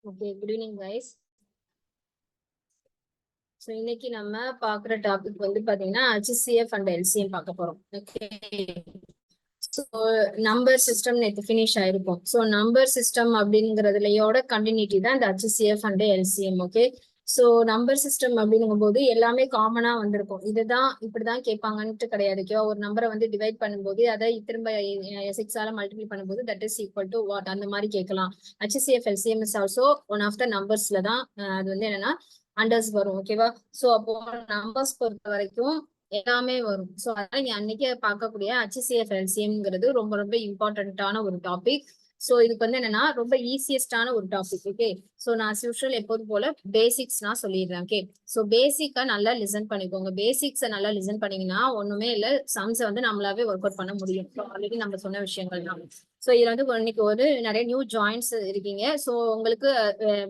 Okay, good evening guys. So இன்னைக்கு நம்ம பார்க்குற டாபிக் வந்து பாத்தீங்கன்னா HCF and LCM பார்க்க போறோம். ஓகே. ஸோ நம்பர் சிஸ்டம் நேற்று ஃபினிஷ் ஆயிருக்கும். ஸோ நம்பர் சிஸ்டம் அப்படிங்கிறதுலையோட கண்டினியூட்டி தான் இந்த HCF and LCM. Okay. So number system அப்படிங்கும் போது எல்லாமே காமனா வந்திருக்கும். இதுதான் இப்படிதான் கேட்பாங்கன்ட்டு கிடையாது. ஓகேவா? ஒரு நம்பரை வந்து டிவைட் பண்ணும்போது அதை திரும்ப 6ஆல மல்டிப்ளை பண்ணும்போது that is equal to what அந்த மாதிரி கேட்கலாம். HCF LCM is also one of the நம்பர்ஸ்ல தான் அது வந்து என்னன்னா அண்டர்ஸ் வரும். ஓகேவா? சோ அப்போ நம்பர்ஸ் பொறுத்த வரைக்கும் எல்லாமே வரும். சோ அதனால நீங்க அன்னைக்கு பார்க்கக்கூடிய HCF LCMங்கிறது ரொம்ப ரொம்ப இம்பார்ட்டன்டான ஒரு டாபிக். சோ இதுக்கு வந்து என்னன்னா ரொம்ப ஈஸியஸ்டான ஒரு டாபிக். ஓகே. சோ நான் யூஷுவல் எப்போது போல பேசிக்ஸ் நான் சொல்லிடுறேன். ஓகே. சோ பேசிக்கா நல்லா லிசன் பண்ணிக்கோங்க. பேசிக்ஸை நல்லா லிசன் பண்ணீங்கன்னா ஒண்ணுமே இல்ல, சம்ஸை வந்து நம்மளாவே ஒர்க் அவுட் பண்ண முடியும். ஆல்ரெடி நம்ம சொன்ன விஷயங்கள் தான். ஸோ இதுல வந்து இன்னைக்கு ஒரு நிறைய நியூ ஜாயின்ஸ் இருக்கீங்க. ஸோ உங்களுக்கு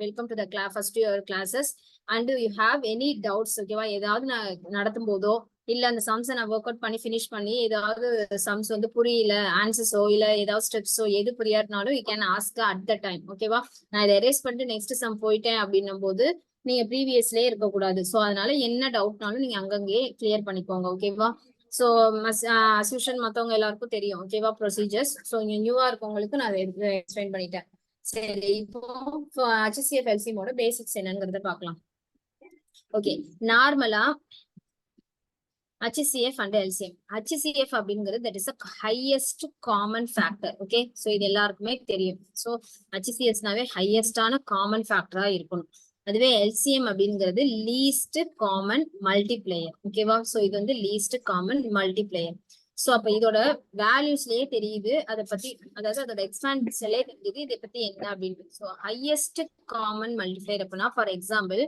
welcome to the first year classes. And you have any doubts, ஓகேவா? ஏதாவது நான் நடத்தும் போதோ இல்ல அந்த சம்ஸை நான் ஒர்க் அவுட் பண்ணி ஃபினிஷ் பண்ணி ஏதாவது சம்ஸ் வந்து புரியல, ஆன்சர்ஸோ இல்ல ஏதாவது ஸ்டெப்ஸோ எது புரியாட்டினாலும் you can ask at the time. ஓகேவா? நான் இதை எரேஸ் பண்ணிட்டு நெக்ஸ்ட் சம் போயிட்டேன் அப்படின்னும் போது நீங்க ப்ரீவியஸ்லயே இருக்கக்கூடாது. ஸோ அதனால என்ன டவுட்னாலும் நீங்க அங்கங்கே கிளியர் பண்ணிக்கோங்க. ஓகேவா? ஸோ அஸ்யூஷன் மற்றவங்க எல்லாருக்கும் தெரியும். ஓகேவா? ப்ரொசீஜர்ஸ். ஸோ இங்க நியூவா இருக்கவங்களுக்கு நான் எக்ஸ்பிளைன் பண்ணிட்டேன். சரி, இப்போ HCF LCMோட பேசிக்ஸ் என்னங்கிறத பார்க்கலாம். ஓகே. நார்மலா HCF and LCM. HCF அப்படிங்கிறது that is a highest common factor. Okay. So இது எல்லாருக்குமே தெரியும். ஸோ HCFனாவே ஹையஸ்டான காமன் ஃபேக்டரா இருக்கணும். அதுவே LCM அப்படிங்கிறது லீஸ்ட் காமன் மல்டிப்ளேயர். ஓகேவா? ஸோ இது வந்து லீஸ்ட் காமன் மல்டிப்ளேயர். ஸோ அப்ப இதோட வேல்யூஸ்லயே தெரியுது அதை பத்தி, அதாவது அதோட எக்ஸ்பான்ஷன்லயே தெரியுது இதை பத்தி என்ன அப்படின்னு. ஸோ ஹையஸ்ட் காமன் மல்டிப்ளேயர் அப்படின்னா ஃபார் எக்ஸாம்பிள்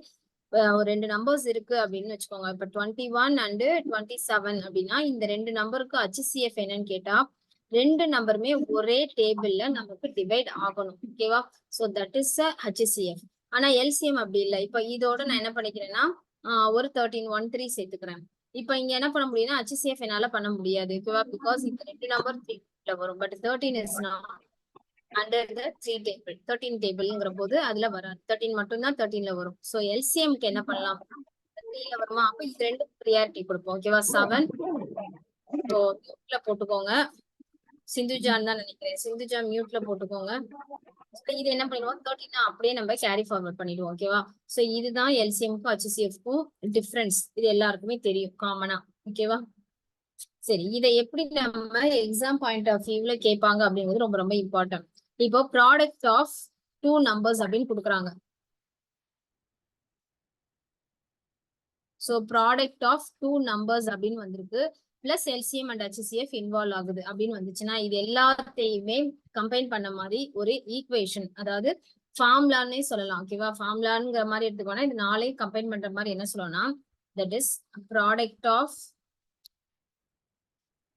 ஒரு ரெண்டு நம்பர்ஸ் இருக்கு அப்படின்னு வச்சுக்கோங்க. இப்ப 21 and 27 அப்படின்னா இந்த ரெண்டு நம்பருக்கு HCF என்னன்னு கேட்டா ரெண்டு நம்பருமே ஒரே டேபிள்ல நமக்கு டிவைட் ஆகணும். ஓகேவா? So that is HCF. ஆனா LCM அப்படி இல்லை. இப்ப இதோட நான் என்ன பண்ணிக்கிறேன்னா ஒரு 13 சேர்த்துக்கிறேன். இப்ப இங்க என்ன பண்ண முடியும்னா HCF என்னால பண்ண முடியாது. ஓகேவா? பிகாஸ் இந்த ரெண்டு நம்பர் 3 வரும். But 13 is not under the 3 table. 13 டேபிள்ங்கிற போது அதுல வராது. 13 மட்டும் தான் 13ல வரும். சோ எல்சிஎம்க்கு என்ன பண்ணலாம்? 3ல வருமா? அப்ப இது ரெண்டு ப்ரியாரிட்டி கொடுப்போம். ஓகேவா? 7 ஸோ மியூட்ல போட்டுக்கோங்க. சிந்துஜான் தான் நினைக்கிறேன். சிந்துஜா மியூட்ல போட்டுக்கோங்க. இது என்ன பண்ணிடுவோம்? 13 அப்படியே நம்ம கேரி ஃபார்வர்ட் பண்ணிடுவோம். ஓகேவா? சோ இதுதான் எல்சிஎம்க்கும் HCFக்கும் டிஃபரன்ஸ். இது எல்லாருக்குமே தெரியும் காமனா. ஓகேவா? சரி, இதை எப்படி நம்ம எக்ஸாம் பாயிண்ட் ஆஃப் வியூல கேட்பாங்க அப்படிங்கிறது ரொம்ப ரொம்ப இம்பார்ட்டன்ட். இப்போ ப்ராடக்ட் ஆஃப் டூ நம்பர்ஸ் அப்படின்னு கொடுக்குறாங்க. So product of two numbers அப்படின்னு வந்திருக்கு. Plus LCM and HCF involve ஆகுது அப்படின்னு வந்துச்சுன்னா இது எல்லாத்தையுமே கம்பைன் பண்ண மாதிரி ஒரு ஈக்குவேஷன், அதாவது ஃபார்முலான்னே சொல்லலாம். ஓகேவா? ஃபார்முலாங்கிற மாதிரி எடுத்துக்கோனா இது நாளையும் கம்பைன் பண்ற மாதிரி என்ன சொல்லணும்னா that is product of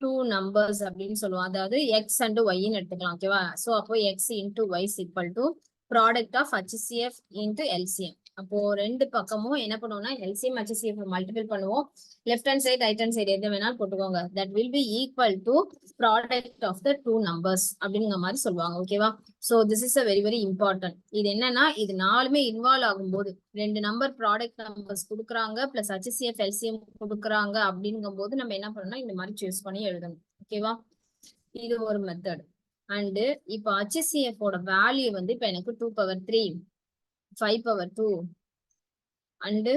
two numbers அப்படின்னு சொல்லுவோம். அதாவது எக்ஸ் அண்ட் ஒய்ன்னு எடுத்துக்கலாம். ஓகேவா? சோ அப்போ x into y equal to product of HCF into LCM. அப்போ ரெண்டு பக்கமும் என்ன பண்ணுவோம்னா LCM HCF மல்டிபிள் பண்ணுவோம். Left hand side right hand side எது வேணாலும் போட்டுக்கோங்க. That will be equal to product of the two numbers அப்படிங்கிற மாதிரி சொல்லுவாங்க. ஓகேவா? So this is a very very important. இது என்னன்னா இது நாலுமே இன்வால்வ் ஆகும்போது ரெண்டு நம்பர் ப்ராடக்ட் நம்பர்ஸ் கொடுக்குறாங்க பிளஸ் HCF LCM கொடுக்குறாங்க அப்படிங்கும் போது நம்ம என்ன பண்ணணும்னா இந்த மாதிரி சூஸ் பண்ணி எழுதணும். ஓகேவா? இது ஒரு மெத்தட். அண்ட் இப்போ HCF ஓட வேல்யூ வந்து இப்ப எனக்கு 2/3 5/2 அண்ட்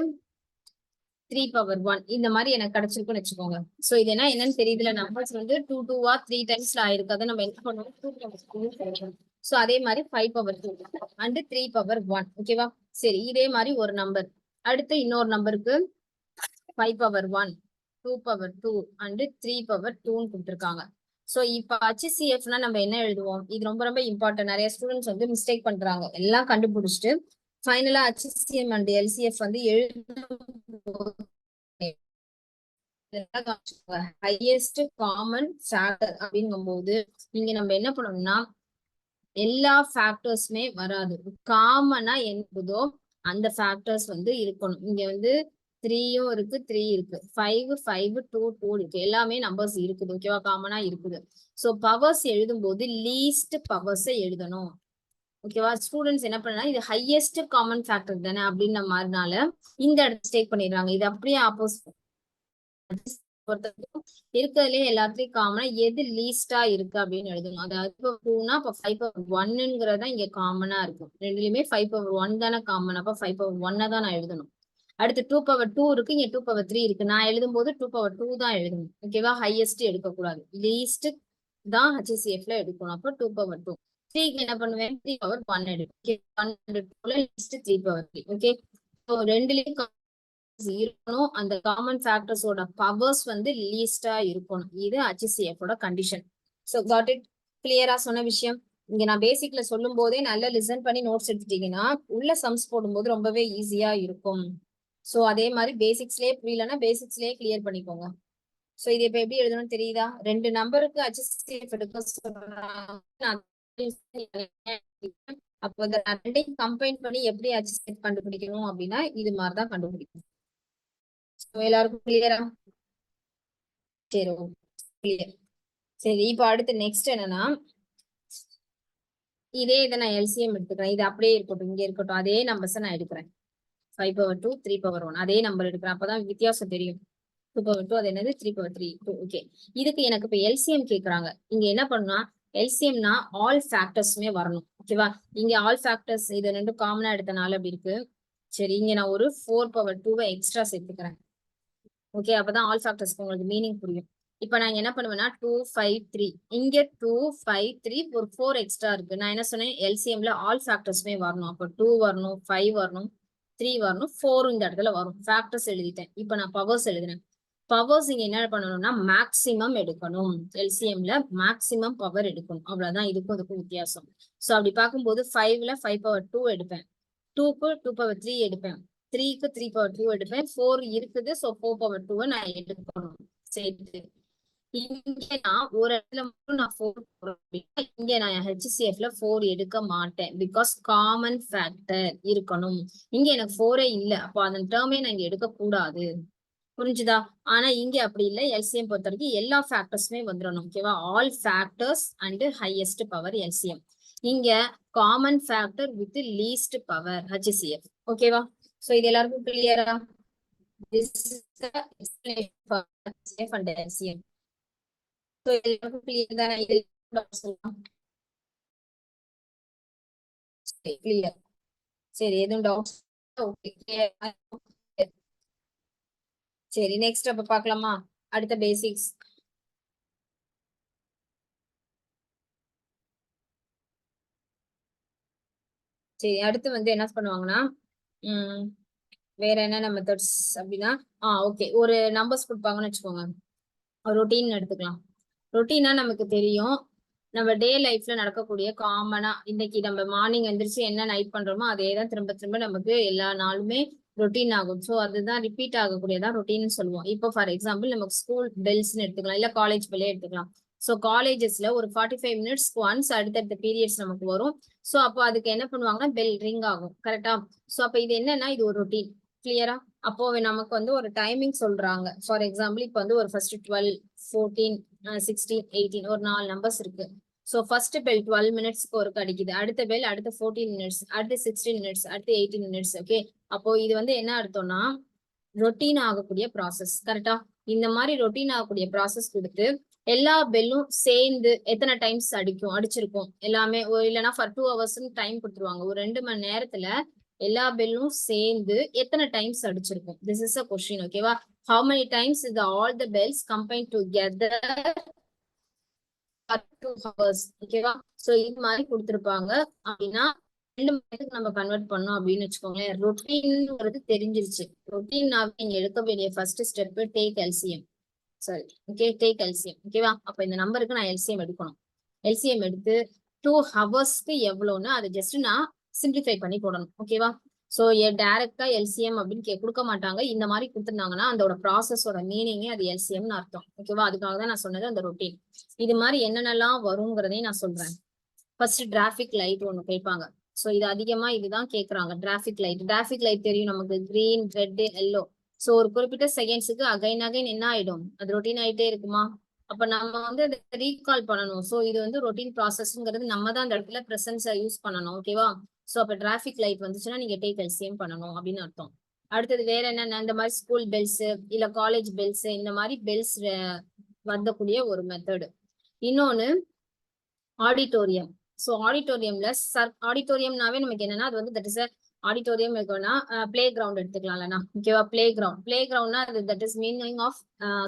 3/1 இந்த மாதிரி எனக்கு கிடைச்சிருக்குன்னு வச்சுக்கோங்க. சோ இது என்னன்னு தெரியுதுல, நம்பர்ஸ் வந்து 2 2 3 டைம்ஸ்ல ஆயிருக்கு. அதை நம்ம என்ன பண்ணுவோம்? 2 சோ அதே மாதிரி 5/2 அண்ட் 3/1. ஓகேவா? சரி, இதே மாதிரி ஒரு நம்பர் அடுத்து இன்னொரு நம்பருக்கு 5/1 2/2 அண்ட் 3/2 கொடுத்துருக்காங்க. சோ இப்ப HCFனா நம்ம என்ன எழுதுவோம்? இது ரொம்ப ரொம்ப இம்பார்ட்டன்ட். நிறைய ஸ்டூடெண்ட்ஸ் வந்து மிஸ்டேக் பண்றாங்க. எல்லாம் கண்டுபிடிச்சிட்டு ஃபைனலா HCM அண்ட் LCF வந்து ஹையஸ்ட் காமன் ஃபேக்டர் அப்படிங்கும் போது நீங்க நம்ம என்ன பண்ணணும்னா எல்லா ஃபேக்டர்ஸுமே வராது. காமனா என்பதோ அந்த ஃபேக்டர்ஸ் வந்து இருக்கணும். இங்க வந்து 3யும் இருக்கு, 3 இருக்கு, 5 5 2 2 இருக்கு. எல்லாமே நம்பர்ஸ் இருக்குது. ஓகேவா? காமனா இருக்குது. சோ பவர்ஸ் எழுதும் போது லீஸ்ட் பவர்ஸ் எழுதணும். ஓகேவா. ஸ்டூடெண்ட்ஸ் என்ன பண்ணா இது ஹையஸ்ட் காமன் ஃபேக்டர் தானே அப்படின்ற மாதிரினால இந்த இடத்துல ஸ்டேட் பண்ணிடுறாங்க. இது அப்படியே ஆப்போசிட் இருக்கிறதுலே எல்லாத்துலயும் காமனா எது லீஸ்டா இருக்கு அப்படின்னு எழுதணும். அதாவது இப்போ 2னா இப்போ 5/1ங்கிறதா இங்க காமனா இருக்கும். ரெண்டுலயுமே 5/1 தானே காமன். அப்ப 5/1 தான் நான் எழுதணும். அடுத்து 2/2 இருக்கு, இங்க 2/3 இருக்கு. நான் எழுதும் போது 2/2 தான் எழுதணும். ஓகேவா. ஹையஸ்ட் எடுக்கக்கூடாது, லீஸ்ட் தான் HCFல எடுக்கணும். அப்ப 2/2. 3க்கு என்ன பண்ணுவேன், 3/1 எடுப்பேன். 3/3. ஓகே. ரெண்டுலயும் இருக்கணும். அந்த காமன் ஃபேக்டர்ஸோட பவர்ஸ் வந்து லீஸ்டா இருக்கணும். இது HCF ஓட கண்டிஷன். So got it. கிளியரா சொன்ன விஷயம். இங்க நான் பேசிக்ல சொல்லும் போதே நல்லா லிசன் பண்ணி நோட்ஸ் எடுத்துட்டீங்கன்னா உள்ள சம்ஸ் போடும்போது ரொம்பவே ஈஸியா இருக்கும். சோ அதே மாதிரி பேசிக்ஸ்லயே புரியலன்னா பேசிக்ஸ்லயே கிளியர் பண்ணிக்கோங்க. சோ இது இப்ப எப்படி எழுதணும்னு தெரியுதா? 2 நம்பருக்கு HCF எடுக்க சொல்றாங்க. அப்போ இந்த ரெண்டையும் கம்பைன் பண்ணி எப்படி HCF கண்டுபிடிக்கணும் அப்படின்னா இது மாதிரிதான் கண்டுபிடிக்கணும். எல்லாருக்கும் கிளியரா? சரி, கிளியர். சரி, இப்போ அடுத்து நெக்ஸ்ட் என்னன்னா இதே இதை நான் LCM எடுத்துக்கிறேன். இது அப்படியே இருக்கட்டும், இங்க இருக்கட்டும். அதே நம்பர்ஸ் நான் எடுக்கிறேன். 5/2, 3/1 அதே நம்பர் எடுக்கிறேன். அப்பதான் வித்தியாசம் தெரியும். 2/2 அது என்னது, 3/3. ஓகே. இதுக்கு எனக்கு இப்ப LCM கேக்குறாங்க. இங்க என்ன பண்ணா LCMனா ஆல் ஃபேக்டர்ஸ்மே வரணும். ஓகேவா. இங்க ஆல் ஃபேக்டர்ஸ் இது ரெண்டும் காமனா எடுத்தனால அப்படி இருக்கு. சரி, இங்க நான் ஒரு 4/2 எக்ஸ்ட்ரா சேர்த்துக்கிறேன். ஓகே. அப்பதான் ஆல் ஃபேக்டர்ஸ்க்கு உங்களுக்கு மீனிங் புரியும். இப்ப நான் என்ன பண்ணுவேன்னா 2, 5, 3 இங்க 2, 5, 3 ஒரு 4 எக்ஸ்ட்ரா இருக்கு. நான் என்ன சொன்னேன், LCMல ஆல் ஃபேக்டர்ஸ்மே வரணும். அப்ப 2 வரணும், 5 வரணும், 3 வரணும், 4 இந்த இடத்துல வரும். ஃபேக்டர்ஸ் எழுதிட்டேன். இப்ப நான் பவர்ஸ் எழுதுறேன். பவர்ஸ் இங்க என்ன பண்ணணும்னா மேக்சிமம் எடுக்கணும். LCMல மேக்சிமம் பவர் எடுக்கணும். அவ்வளவுதான் இதுக்கும் இதுக்கும் வித்தியாசம். சோ அப்படி பார்க்கும்போது 5ல 5/2 எடுப்பேன், 2க்கு 2/3 எடுப்பேன், 3க்கு 3/2 எடுப்பேன், 4 இருக்குது. சோ 4/2 நான் எடுக்கணும். சரி, இங்க நான் ஒரு இடத்துல மட்டும் நான் 4 போடுறேன். இங்க நான் HCFல 4 எடுக்க மாட்டேன். பிகாஸ் காமன் ஃபேக்டர் இருக்கணும். இங்க எனக்கு 4 இல்ல. அப்போ அந்த டேர்மே நான் இங்க எடுக்க கூடாது. புரிஞ்சுதா? ஆனா இங்க அப்படி இல்ல. LCM பொறுத்த வரைக்கும் எல்லா ஃபேக்டர்ஸுமே வந்துடணும். ஓகேவா. All factors and highest power LCM. இங்க common factor with least power HCF. ஓகேவா. சோ இது எல்லாருக்கும் கிளியரா? This is the explanation for HCF and LCM. So எல்லாருக்கும் கிளியர் தானே? கிளியர். சரி, எதுவும் டவுட்ஸ்? ஓகே, சரி. நெக்ஸ்ட் அப்ப பார்க்கலாமா? அடுத்த பேசிக்ஸ். சரி, அடுத்து வந்து என்ன பண்ணுவாங்கன்னா வேற என்னென்ன மெத்தட்ஸ் அப்படின்னா ஓகே, ஒரு நம்பர்ஸ் கொடுப்பாங்கன்னு வச்சுக்கோங்க. ரொட்டீன் எடுத்துக்கலாம். ரொட்டீனா நமக்கு தெரியும், நம்ம டே லைஃப்ல நடக்கக்கூடிய காமனா இன்னைக்கு நம்ம மார்னிங் எந்திரிச்சு என்ன நைட் பண்றோமோ அதே தான் திரும்ப திரும்ப நமக்கு எல்லா நாளுமே ரொட்டீன் ஆகும். ஸோ அதுதான் ரிப்பீட் ஆகக்கூடியதான் ரொட்டீன் சொல்லுவோம். இப்போ ஃபார் எக்ஸாம்பிள் நமக்கு ஸ்கூல் பெல்ஸ்ன்னு எடுத்துக்கலாம், இல்ல காலேஜ் பெல்லே எடுத்துக்கலாம். ஸோ காலேஜஸ்ல ஒரு 45 மினிட்ஸ்க்கு ஒன்ஸ் அடுத்தடுத்த பீரியட்ஸ் நமக்கு வரும். ஸோ அப்போ அதுக்கு என்ன பண்ணுவாங்கன்னா பெல் ரிங் ஆகும். கரெக்டா. ஸோ அப்போ இது என்னன்னா இது ஒரு ரொட்டீன். கிளியரா. அப்போ நமக்கு வந்து ஒரு டைமிங் சொல்றாங்க. ஃபார் எக்ஸாம்பிள் இப்போ வந்து ஒரு ஃபர்ஸ்ட் 12, 14, 16, 18 ஒரு 4 நம்பர்ஸ் இருக்கு. ஸோ ஃபர்ஸ்ட் பெல் 12 மினிட்ஸ்க்கு ஒரு அடிக்குது. அடுத்த பெல் அடுத்த 14 மினிட்ஸ், அடுத்த 16 மினிட்ஸ், அடுத்த 18 மினிட்ஸ். ஓகே. அப்போ இது வந்து என்ன அர்த்தம்னா ரொட்டீன் ஆகக்கூடிய ப்ராசஸ். கரெக்டா. இந்த மாதிரி ரொட்டீன் ஆகக்கூடிய ப்ராசஸ் கொடுத்து எல்லா பெல்லும் சேர்ந்து எத்தனை டைம்ஸ் அடிச்சிருக்கும் எல்லாமே. இல்லைன்னா ஃபார் 2 ஹவர்ஸ் டைம் கொடுத்துருவாங்க. ஒரு 2 மணி நேரத்துல எல்லா பெல்லும் சேர்ந்து எத்தனை டைம்ஸ் அடிச்சிருக்கும். This is a question. ஓகேவா. How many times is all the bells combine together for 2 hours. ஓகேவா. சோ இது மாதிரி கொடுத்துருப்பாங்க. அப்படின்னா 2 மணி நேரத்துக்கு நம்ம கன்வெர்ட் பண்ணோம் அப்படின்னு வச்சுக்கோங்களேன். ரொட்டீன்ங்கிறது தெரிஞ்சிருச்சு. ரொட்டீன்னாவே நீங்க எடுக்க வேண்டிய ஃபர்ஸ்ட் ஸ்டெப் டேக் LCM. சரி, ஓகே. Take LCM. ஓகேவா. அப்ப இந்த நம்பருக்கு நான் LCM எடுக்கணும். LCM எடுத்து 2 ஹவர்ஸ்க்கு எவ்வளவுன்னு அதை ஜஸ்ட் நான் சிம்பிளிஃபை பண்ணி போடணும். ஓகேவா. சோ டைரக்டா LCM அப்படின்னு கொடுக்க மாட்டாங்க. இந்த மாதிரி கொடுத்துருந்தாங்கன்னா அதோட ப்ராசஸோட மீனிங்கே அது LCMனு அர்த்தம். ஓகேவா. அதுக்காக தான் நான் சொன்னது அந்த ரொட்டீன். இது மாதிரி என்னென்னலாம் வருங்கிறதையும் நான் சொல்றேன். ஃபர்ஸ்ட் டிராபிக் லைட் ஒண்ணு கேட்பாங்க. சோ இது அதிகமா இதுதான் கேக்குறாங்க. டிராபிக் லைட் தெரியும் நமக்கு, கிரீன், ரெட், எல்லோ. சோ ஒரு குறிப்பிட்ட செகண்ட்ஸுக்கு அகைன் என்ன ஆயிடும், அது ரொட்டீன் ஆயிட்டே இருக்குமா. அப்ப நம்ம வந்து அதை ரீகால் பண்ணணும். சோ இது வந்து ரொட்டீன் ப்ராசஸ்ங்கிறது நம்ம தான் அந்த இடத்துல பிரசன்ஸை யூஸ் பண்ணணும். ஓகேவா? சோ அப்ப டிராபிக் லைட் வந்துச்சுன்னா நீங்க டேக் எல்சிஎம் பண்ணணும் அப்படின்னு அர்த்தம். அடுத்தது வேற என்ன, இந்த மாதிரி ஸ்கூல் பெல்ஸ் இல்ல காலேஜ் பெல்ஸ், இந்த மாதிரி பெல்ஸ் வந்தக்கூடிய ஒரு மெத்தடு. இன்னொன்னு ஆடிட்டோரியம். ஸோ ஆடிட்டோரியம்ல ஆடிட்டோரியம்னாவே நமக்கு என்னன்னா அது வந்து தட் இஸ் ஆடிட்டோரியம் இருக்குன்னா பிளே கிரவுண்ட் எடுத்துக்கலாம்லண்ணா. ஓகேவா? Play ground. பிளே கிரவுண்ட்னா அது தட் இஸ் மீனிங் ஆஃப்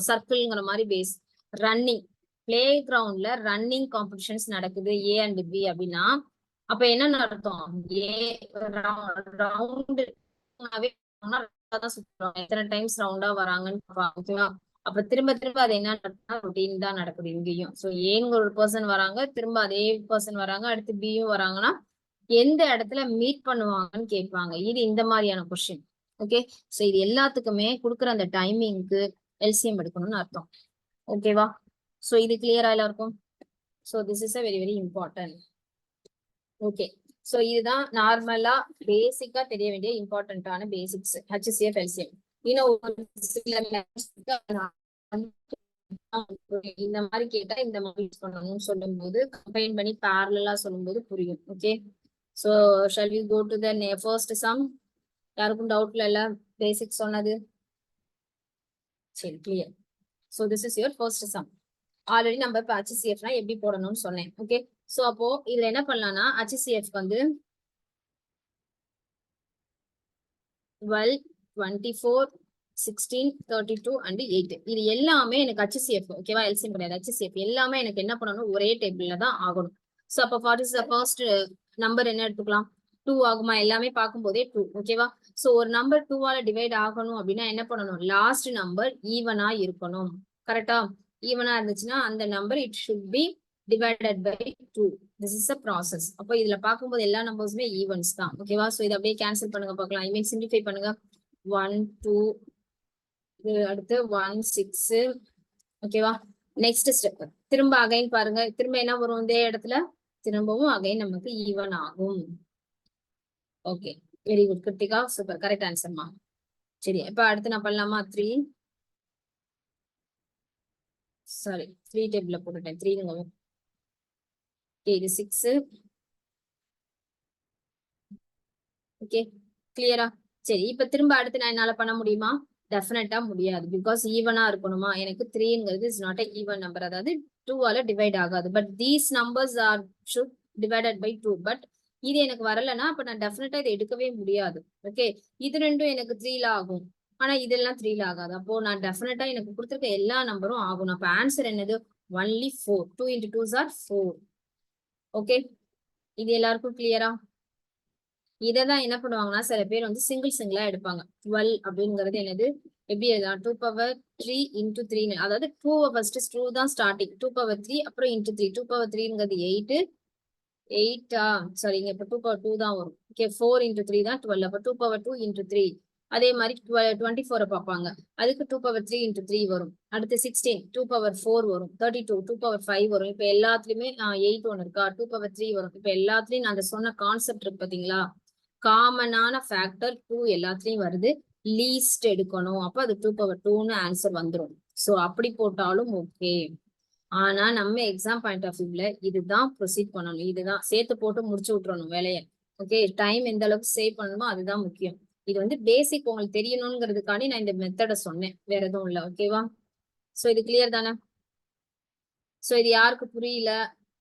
சர்க்கிள்ங்கிற மாதிரி பேஸ். ரன்னிங். பிளே கிரவுண்ட்ல ரன்னிங் காம்படிஷன்ஸ் நடக்குது ஏ அண்ட் பி அப்படின்னா அப்ப என்ன அர்த்தம்? ஏ ரவுண்டு தான் சுத்துறாங்க, எத்தனை டைம்ஸ் ரவுண்டா வராங்கன்னு ஓகேவா? அப்ப திரும்ப திரும்ப அது என்ன ரொட்டீன் தான் நடக்குது இங்கேயும். சோ ஏங்க ஒரு பர்சன் வராங்க, திரும்ப அதே பர்சன் வராங்க, அடுத்து பியும் வராங்கன்னா எந்த இடத்துல மீட் பண்ணுவாங்கன்னு கேட்பாங்க. இது இந்த மாதிரியான கொஸ்டின். ஓகே. சோ இது எல்லாத்துக்குமே கொடுக்குற அந்த டைமிங்க்கு எல்சிஎம் எடுக்கணும்னு அர்த்தம். ஓகேவா? சோ இது கிளியரா எல்லாருக்கும்? So this is a very very important. Okay. So இதுதான் நார்மலா பேசிக்கா தெரிய வேண்டிய இம்பார்ட்டன்டான பேசிக்ஸ் HCF LCM. இன்னும் ஒரு சில இந்த மாதிரி கேட்டா இந்த மாதிரி யூஸ் பண்ணணும்னு சொல்லும் போது கம்பைன் பண்ணி பேரலா சொல்லும் போது புரியும். Okay. So shall we go to the first sum? யாருக்கும் டவுட்ல இல்ல பேசிக்ஸ் சொன்னது? சரி, clear. So this is your first sum. Already நம்ம இப்ப HCFனா எப்படி போடணும்னு சொன்னேன். ஓகே. சோ அப்போ இதுல என்ன பண்ணலாம்னா HCF வந்து 12, 24, 16, 32 and 8. இது எல்லாமே எனக்கு HCF. ஓகேவா? எல்சிஎம் கிடையாது, HCF. எல்லாமே எனக்கு என்ன பண்ணணும்? ஒரே டேபிள்ல தான் ஆகணும். சோ அப்ப what is the first number என்ன எடுத்துக்கலாம்? 2 ஆகுமா? எல்லாமே பார்க்கும்போதே 2. ஓகேவா? சோ ஒரு நம்பர் 2 ஆல டிவைட் ஆகணும் அப்படின்னா என்ன பண்ணணும்? லாஸ்ட் நம்பர் ஈவனா இருக்கணும். கரெக்டா? ஈவனா இருந்துச்சுன்னா அந்த number it should be divided by 2. This is a process. அப்போ இதுல பார்க்கும்போது எல்லா நம்பர்ஸுமே ஈவன்ஸ் தான். ஓகேவா? சோ இதை அப்படியே கேன்சல் பண்ணுங்க பார்க்கலாம். ஐ மீன் சிம்பிளிஃபை பண்ணுங்க. 1, 2, அடுத்து 1, 6. ஓகேவா? நெக்ஸ்ட் ஸ்டெப் திரும்ப அகைன் பாருங்க. திரும்ப என்ன வரும்? இதே இடத்துல திரும்பவும் அகைன் நமக்கு ஈவன் ஆகும். Okay, very good Krithika, super, correct ஆன்சர்மா. சரி, இப்ப அடுத்து நான் பண்ணலாமா? 3 சாரி 3 டேபிள்ல போட்டுட்டேன். 3ங்க. இது 6. ஓகே, கிளியரா? சரி, இப்ப திரும்ப அடுத்து நான் என்னால பண்ண முடியுமா? டெஃபினட்டா முடியாது. பிகாஸ் ஈவனா இருக்கணுமா? எனக்கு 3ங்கிறது is not a even number, அதாவது 2 ஆல டிவைட் ஆகாது. But these numbers are should divided by 2. But இது எனக்கு வரலன்னா அப்ப நான் டெஃபினட்டா இதை எடுக்கவே முடியாது. ஓகே, இது ரெண்டும் எனக்கு 3ல ஆகும், ஆனா இதெல்லாம் 3ல ஆகாது. அப்போ நான் டெஃபினட்டா எனக்கு கொடுத்துருக்க எல்லா நம்பரும் ஆகும். அப்ப ஆன்சர் என்னது? Only 4. 2 into 2s are 4. Okay, இது எல்லாருக்கும் கிளியரா? இததான் என்ன பண்ணுவாங்கன்னா சில பேர் வந்து சிங்கிளா எடுப்பாங்க. 12 அப்படிங்கிறது என்னது? எப்படி எழுதலாம்? 2 power 3 into 3. அதாவது 2 ஃபர்ஸ்ட் 2 தான் ஸ்டார்டிங், 2 power 3 அப்புறம் into 3. 2 power 3ங்கிறது 8. 8 சாரி, இங்க இப்ப 2 power 2 தான் வரும். ஓகே, 4 into 3 தான் 12. அப்ப 2 power 2 into 3. அதே மாதிரி 24 பார்ப்பாங்க, அதுக்கு 2 power 3 into 3 வரும். அடுத்து 16 2 power 4 வரும். 32 2 power 5 வரும். இப்ப எல்லாத்துலயுமே 8 ஒன்று இருக்கா, 2 power 3 வரும். இப்ப எல்லாத்துலயும் நான் அந்த சொன்ன கான்செப்ட் இருக்கு பாத்தீங்களா? காமனான ஃபேக்டர் 2 எல்லாத்துலயும் வருது. லீஸ்ட் எடுக்கணும், அப்ப அது 2 power 2ன்னு ஆன்சர் வந்துடும். சோ அப்படி போட்டாலும் ஓகே. ஆனா நம்ம எக்ஸாம் பாயிண்ட் ஆஃப் வியூல இதுதான் ப்ரொசீட் பண்ணணும். இதுதான் சேர்த்து போட்டு முடிச்சு விட்டுறணும் வேலையை. ஓகே, டைம் எந்த அளவுக்கு சேவ் பண்ணணுமோ அதுதான் முக்கியம். இது வந்து பேசிக் உங்களுக்கு தெரியணுங்கிறதுக்காண்டி நான் இந்த மெத்தடை சொன்னேன், வேற எதுவும் இல்லை. ஓகேவா? சோ இது கிளியர் தானே? சோ இது யாருக்கு புரியல,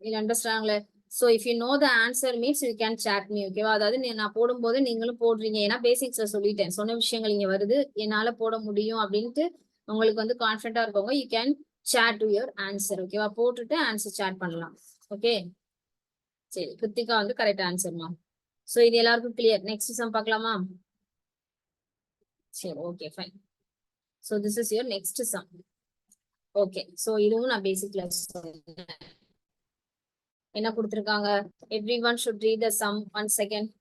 இது அண்டர்ஸ்டாண்ட்ல? So if you know the answer means you can chat me. ஓகேவா? அதாவது நான் போடும்போது நீங்களும் போடுறீங்க, ஏன்னா பேசிக்ஸ்ல சொல்லிட்டேன், சொன்ன விஷயங்கள் இங்க வருது, என்னால போட முடியும் அப்படின்ட்டு உங்களுக்கு வந்து கான்ஃபிடண்டா இருக்கவங்க you can chat to your answer. ஓகேவா? போட்டுட்டு ஆன்சர் chat பண்ணலாம். ஓகே, சரி, கிருத்திகா வந்து கரெக்ட் ஆன்சர்மா. சோ இது எல்லாருக்கும் கிளியர். நெக்ஸ்ட் சம் பார்க்கலாமா? சரி, okay, fine. So this is your next sum. Okay, so இதுவும் நான் பேசிக்ல என்ன கொடுத்திருக்காங்க? Every one should read the some. 1 second.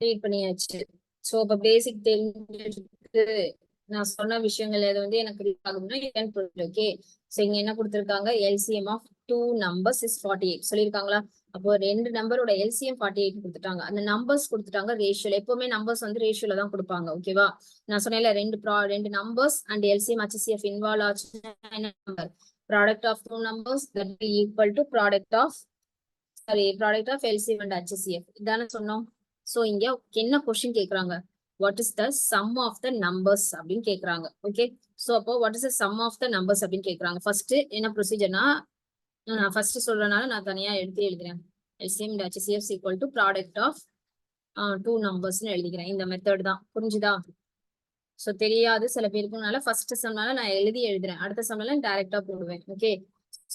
Read பண்ணியாச்சு. சோ இப்ப பேசிக் தெரிஞ்சிருக்கு, நான் சொன்ன விஷயங்கள் எது வந்து எனக்கு ஆகுதுன்னா ஓகே. சோ இங்க என்ன கொடுத்திருக்காங்க, எல்சிஎம் ஆஃப் 2 numbers is 48 சொல்லியிருக்காங்களா. அப்போ ரெண்டு நம்பரோட எல்சிஎம் 48 கொடுத்துட்டாங்க. அந்த நம்பர்ஸ் கொடுத்துட்டாங்க ரேஷியோல. எப்பவுமே நம்பர்ஸ் வந்து ரேஷியோல தான் கொடுப்பாங்க. ஓகேவா. நான் சொன்னேன்ல ரெண்டு numbers and LCM HCF involve ஆச்சுன்னா என்ன number, product of 2 numbers that will equal to product of LCM and HCF இதானே சொன்னோம். சோ இங்க என்ன கொஸ்டின் கேக்குறாங்க, what is the sum of the numbers அப்படின்னு கேக்குறாங்க. ஓகே. சோ அப்போ what is the sum of the numbers அப்படின்னு கேக்குறாங்க. ஃபர்ஸ்ட் என்ன ப்ரொசீஜர்னா, நான் ஃபர்ஸ்ட் சொல்றதுனால நான் தனியா எடுத்து எழுதுறேன். LCM and HCF equal to product of 2 numbers எழுதிக்கிறேன். இந்த மெத்தட் தான். புரிஞ்சுதா. சோ தெரியாது சில பேருக்குனால ஃபர்ஸ்ட் சம்னால நான் எழுதுறேன். அடுத்த சம்னால டைரக்டா போடுவேன். ஓகே.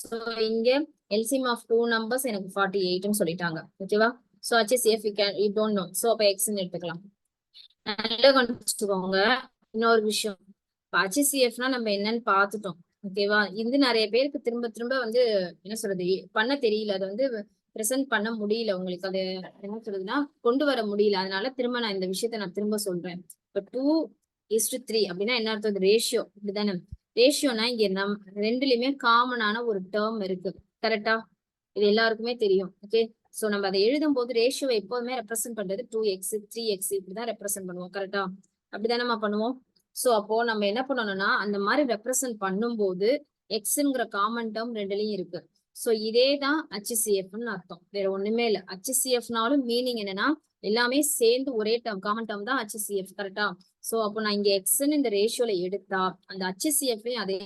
சோ இங்க LCM of 2 numbers எனக்கு 48 ன்னு சொல்லிட்டாங்க. ஓகேவா. So HCF you don't know. So அப்ப x ன்னு எடுத்துக்கலாம். நல்லா கண்டுபிடிச்சுக்கோங்க. இன்னொரு விஷயம், HCFனா நம்ம என்னன்னு பாத்துட்டோம். ஓகேவா. இது நிறைய பேருக்கு திரும்ப திரும்ப வந்து என்ன சொல்றது பண்ண தெரியல. அதை வந்து பிரசன்ட் பண்ண முடியல. உங்களுக்கு அது என்ன சொல்றதுன்னா கொண்டு வர முடியல. அதனால திரும்ப நான் இந்த விஷயத்த நான் திரும்ப சொல்றேன். இப்ப 2:3 அப்படின்னா என்ன அர்த்தம், ரேஷியோ. இப்படிதானே ரேஷியோனா இங்க ரெண்டுலயுமே காமனான ஒரு டேர்ம் இருக்கு. கரெக்டா. இது எல்லாருக்குமே தெரியும். ஓகே. சோ நம்ம அதை எழுதும் போது ரேஷியோ எப்போதுமே ரெப்ரசென்ட் பண்றது 2x 3x இப்படிதான் ரெப்ரசென்ட் பண்ணுவோம். கரெக்டா. அப்படிதான் நம்ம பண்ணுவோம். சோ அப்போ நம்ம என்ன பண்ணணும்னா அந்த மாதிரி ரெப்ரசென்ட் பண்ணும்போது எக்ஸ்ங்கிற காமன் டேர்ம் ரெண்டுலயும் இருக்கு. சோ இதேதான் HCFன்னு அர்த்தம். வேற ஒண்ணுமே இல்ல. HCFனாலும் மீனிங் என்னன்னா எல்லாமே சேர்ந்து ஒரே டேர்ம் காமன் டேர்ம் தான் HCF. கரெக்டா. சோ அப்போ நான் இங்க எக்ஸ்ன்னு இந்த ரேஷியோல எடுத்தா அந்த HCFலையும் அதே,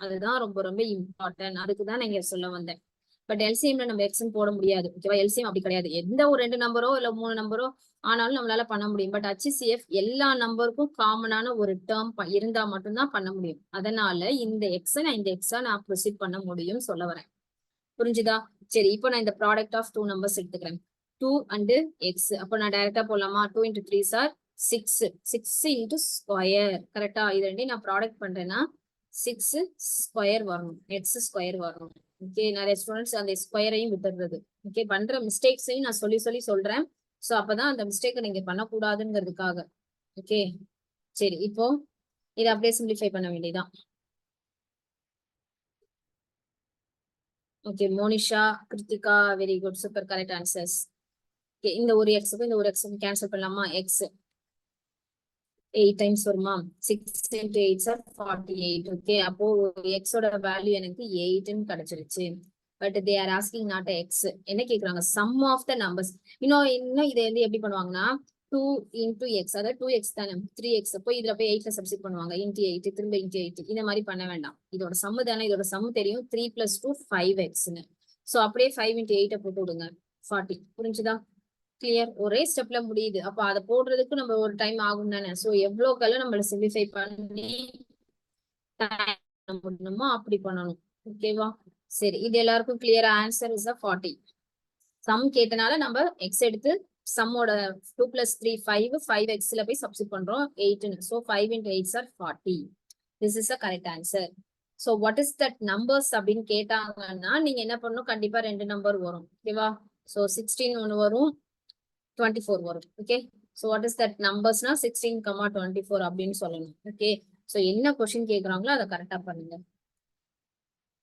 அதுதான் ரொம்ப ரொம்ப இம்பார்ட்டன்ட். அதுக்குதான் நான் இங்க சொல்ல வந்தேன். பட் எல்சிஎம்ல நம்ம எக்ஸ்ன்னு போட முடியாது. ஓகேவா. எல்சிஎம் அப்படி கிடையாது. எந்த ஒரு 2 நம்பரோ இல்ல 3 நம்பரோ ஆனாலும் நம்மளால பண்ண முடியும். பட் HCF எல்லா நம்பருக்கும் காமனான ஒரு டேர்ம் இருந்தா மட்டும்தான் பண்ண முடியும். அதனால இந்த எக்ஸ நான் இந்த எக்ஸா நான் ப்ரொசீட் பண்ண முடியும்னு சொல்ல வரேன். புரிஞ்சுதா. சரி இப்போ நான் இந்த ப்ராடக்ட் ஆஃப் 2 numbers எடுத்துக்கிறேன். 2 and x. அப்போ நான் டைரக்டா போடலாமா. 2 into 3 are 6. 6 into square. கரெக்டா. இது ரெண்டையும் நான் ப்ராடக்ட் பண்றேன்னா 6 ஸ்கொயர் வரணும், x ஸ்கொயர் வரணும். ஓகே. நிறைய ஸ்டூடெண்ட்ஸ் அந்த ஸ்கொயரையும் விட்டுறது. ஓகே. பண்ற மிஸ்டேக்ஸையும் நான் சொல்றேன். சோ அப்பதான் அந்த மிஸ்டேக்கை நீங்க பண்ணக்கூடாதுங்கிறதுக்காக. ஓகே. சரி இப்போ இதை அப்படியே சிம்பிளிஃபை பண்ண வேண்டியதான். Okay. Monisha, Kiruthika, very good, super, correct answers. Okay. இந்த ஒரு எக்ஸுக்கும் இந்த ஒரு எக்ஸுக்கும் கேன்சல் பண்ணலாமா. எக்ஸ் 8 times வருமா. 6 into 8 are 48. ஓகே. அப்போ எக்ஸோட வேல்யூ எனக்கு 8ன்னு கிடைச்சிருச்சு. But they are asking not X. என்ன கேக்குறாங்க, சம் ஆஃப் த நம்பர்ஸ். இன்னும் இதை வந்து எப்படி பண்ணுவாங்கன்னா 2 into x, அதாவது 2x தானே 3x. அப்போ இதுல போய் 8ல சப்ஸ்டிட் பண்ணுவாங்க. into 8 திரும்ப into 8 இந்த மாதிரி பண்ண வேண்டாம். இதோட சம்மு தானே, இதோட சம்மு தெரியும். 3 + 2 5xன்னு. சோ அப்படியே 5 into 8 போட்டு விடுங்க. 40. புரிஞ்சுதா. கிளியர். ஒரே ஸ்டெப்ல முடியுது. அப்ப அதை போடுறதுக்கு நம்ம ஒரு டைம் ஆகும் தானே. சோ எவ்வளவுக்கெல்லாம் நம்மள சிம்பிளிஃபை பண்ணி முடியுமோ அப்படி பண்ணணும். ஓகேவா. சரி இது எல்லாருக்கும் கிளியரா. Answer is 40. சம் கேட்டனால நம்ம எக்ஸ் எடுத்து சம்மோட 2 + 3 5 5xல போய் சப்ஸ்டிட் பண்றோம் 8ன்னு. So 5 into 8 are 40. This is a correct answer. So what is that numbers அப்படின்னு கேட்டாங்கன்னா நீங்க என்ன பண்ணணும், கண்டிப்பா 2 நம்பர் வரும். ஓகேவா. சோ 16 ஒன்னு வரும், 24 வரும். Okay. So what is that நம்பர்ஸ்னா 16, 24 அப்படின்னு சொல்லணும். ஓகே. சோ என்ன கொஸ்டின் கேக்குறாங்களோ அதை கரெக்டா பண்ணுங்க.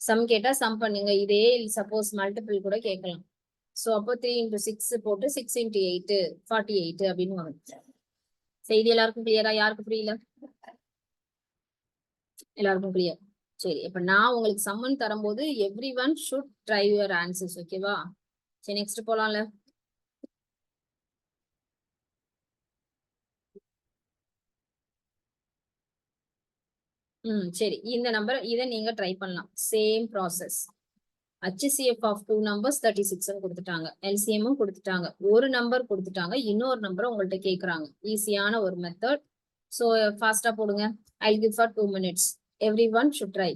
சம் கேட்டா சம் பண்ணுங்க. இதே சப்போஸ் மல்டிபிள் கூட கேட்கலாம். சோ அப்போ 3 into 6 போட்டு 6 into 8 48 அப்படின்னு வரும். செய்தி எல்லாருக்கும் கிளியரா. யாருக்கு புரியல. எல்லாருக்கும் கிளியர். சரி இப்ப நான் உங்களுக்கு சம்மன் தரும்போது every one should try your answers. ஓகேவா. சரி நெக்ஸ்ட் போலாம்ல. சரி இந்த நம்பர் இதை நீங்க ட்ரை பண்ணலாம். Same process. HCF of 2 numbers 36 கொடுத்துட்டாங்க. LCM கொடுத்துட்டாங்க. ஒரு நம்பர் கொடுத்துட்டாங்க. இன்னொரு நம்பர் உங்கள்ட்ட கேக்குறாங்க. ஈஸியான ஒரு மெத்தட். சோ ஃபாஸ்டா போடுங்க. I'll give for 2 minutes. Everyone should try.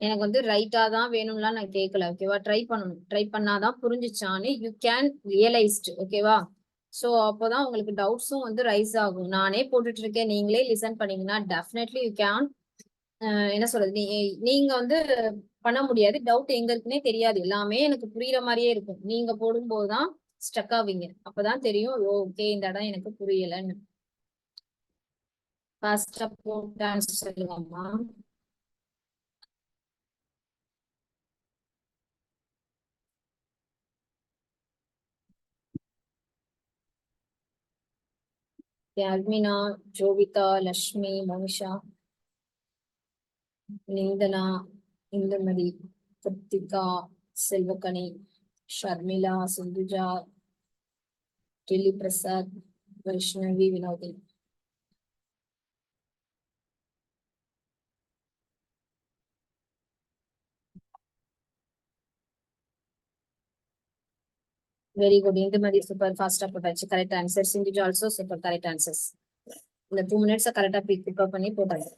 எனக்கு வந்து ரைட்டா தான் வேணும்லாம் நான் கேட்கல. ஓகேவா. ட்ரை பண்ணணும். ட்ரை பண்ணாதான் புரிஞ்சுச்சான்னு யூ கேன் ரியலைஸ்ட். ஓகேவா. சோ அப்போதான் உங்களுக்கு டவுட்ஸும் வந்து ரைஸ் ஆகும். நானே போட்டுட்டு இருக்கேன், நீங்களே லிசன் பண்ணீங்கன்னா டெஃபினெட்லி யூ கேன் என்ன சொல்றது, நீங்க வந்து பண்ண முடியாது. டவுட் எங்க இருக்குன்னே தெரியாது. எல்லாமே எனக்கு புரியுற மாதிரியே இருக்கும். நீங்க போடும்போதுதான் ஸ்டக் ஆவீங்க. அப்பதான் தெரியும் ஓகே இந்த இடம் எனக்கு புரியலன்னு. ஃபாஸ்டா போட்டு ஆன்சர் சொல்லுங்கம்மா. Almina, Jovitha, Lakshmi, Monisha, Nindhana, Indumathi, Krithika, Selvakani, Sharmila, Sindhuja, Dilli Prasad, Vaishnavi, Vinodhi. Very good. Indumathi super ஃபாஸ்டா போட்டாச்சு. Correct answer. Sindhuja also super correct answers. இந்த 2 minutes கரெக்டா பிக்கப் பண்ணி போட்டாச்சு.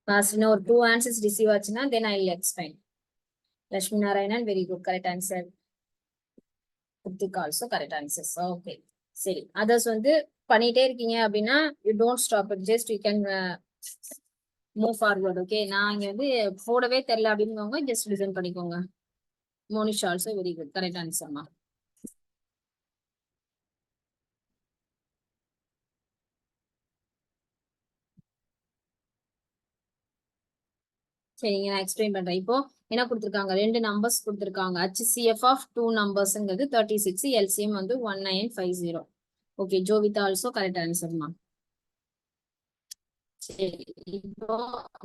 லாஸ்ட் இன்னும் ஒரு 2 answers ரிசீவ் ஆச்சுன்னா then I will explain. Lakshmi Narayanan very good correct answer. Krithika also correct answers. Okay சரி, அதர்ஸ் வந்து பண்ணிட்டே இருக்கீங்க அப்படின்னா you don't stop it, just you can move forward. Okay, நான் இங்க வந்து போடவே தெரியல அப்படிங்கவங்க ஜஸ்ட் லிசன் பண்ணிக்கோங்க. Monisha also very good correct ஆன்சர்மா. சரிங்க, நான் எக்ஸ்பிளைன் பண்றேன். இப்போ என்ன கொடுத்துருக்காங்க, 2 நம்பர்ஸ் கொடுத்துருக்காங்க. HCF ஆஃப் 2 நம்பர்ஸ்ங்கிறது 36, எல்சிஎம் வந்து 1950. ஓகே, ஜோவிதா ஆல்சோ கரெக்ட் ஆன்சர்மா. சரி, இப்போ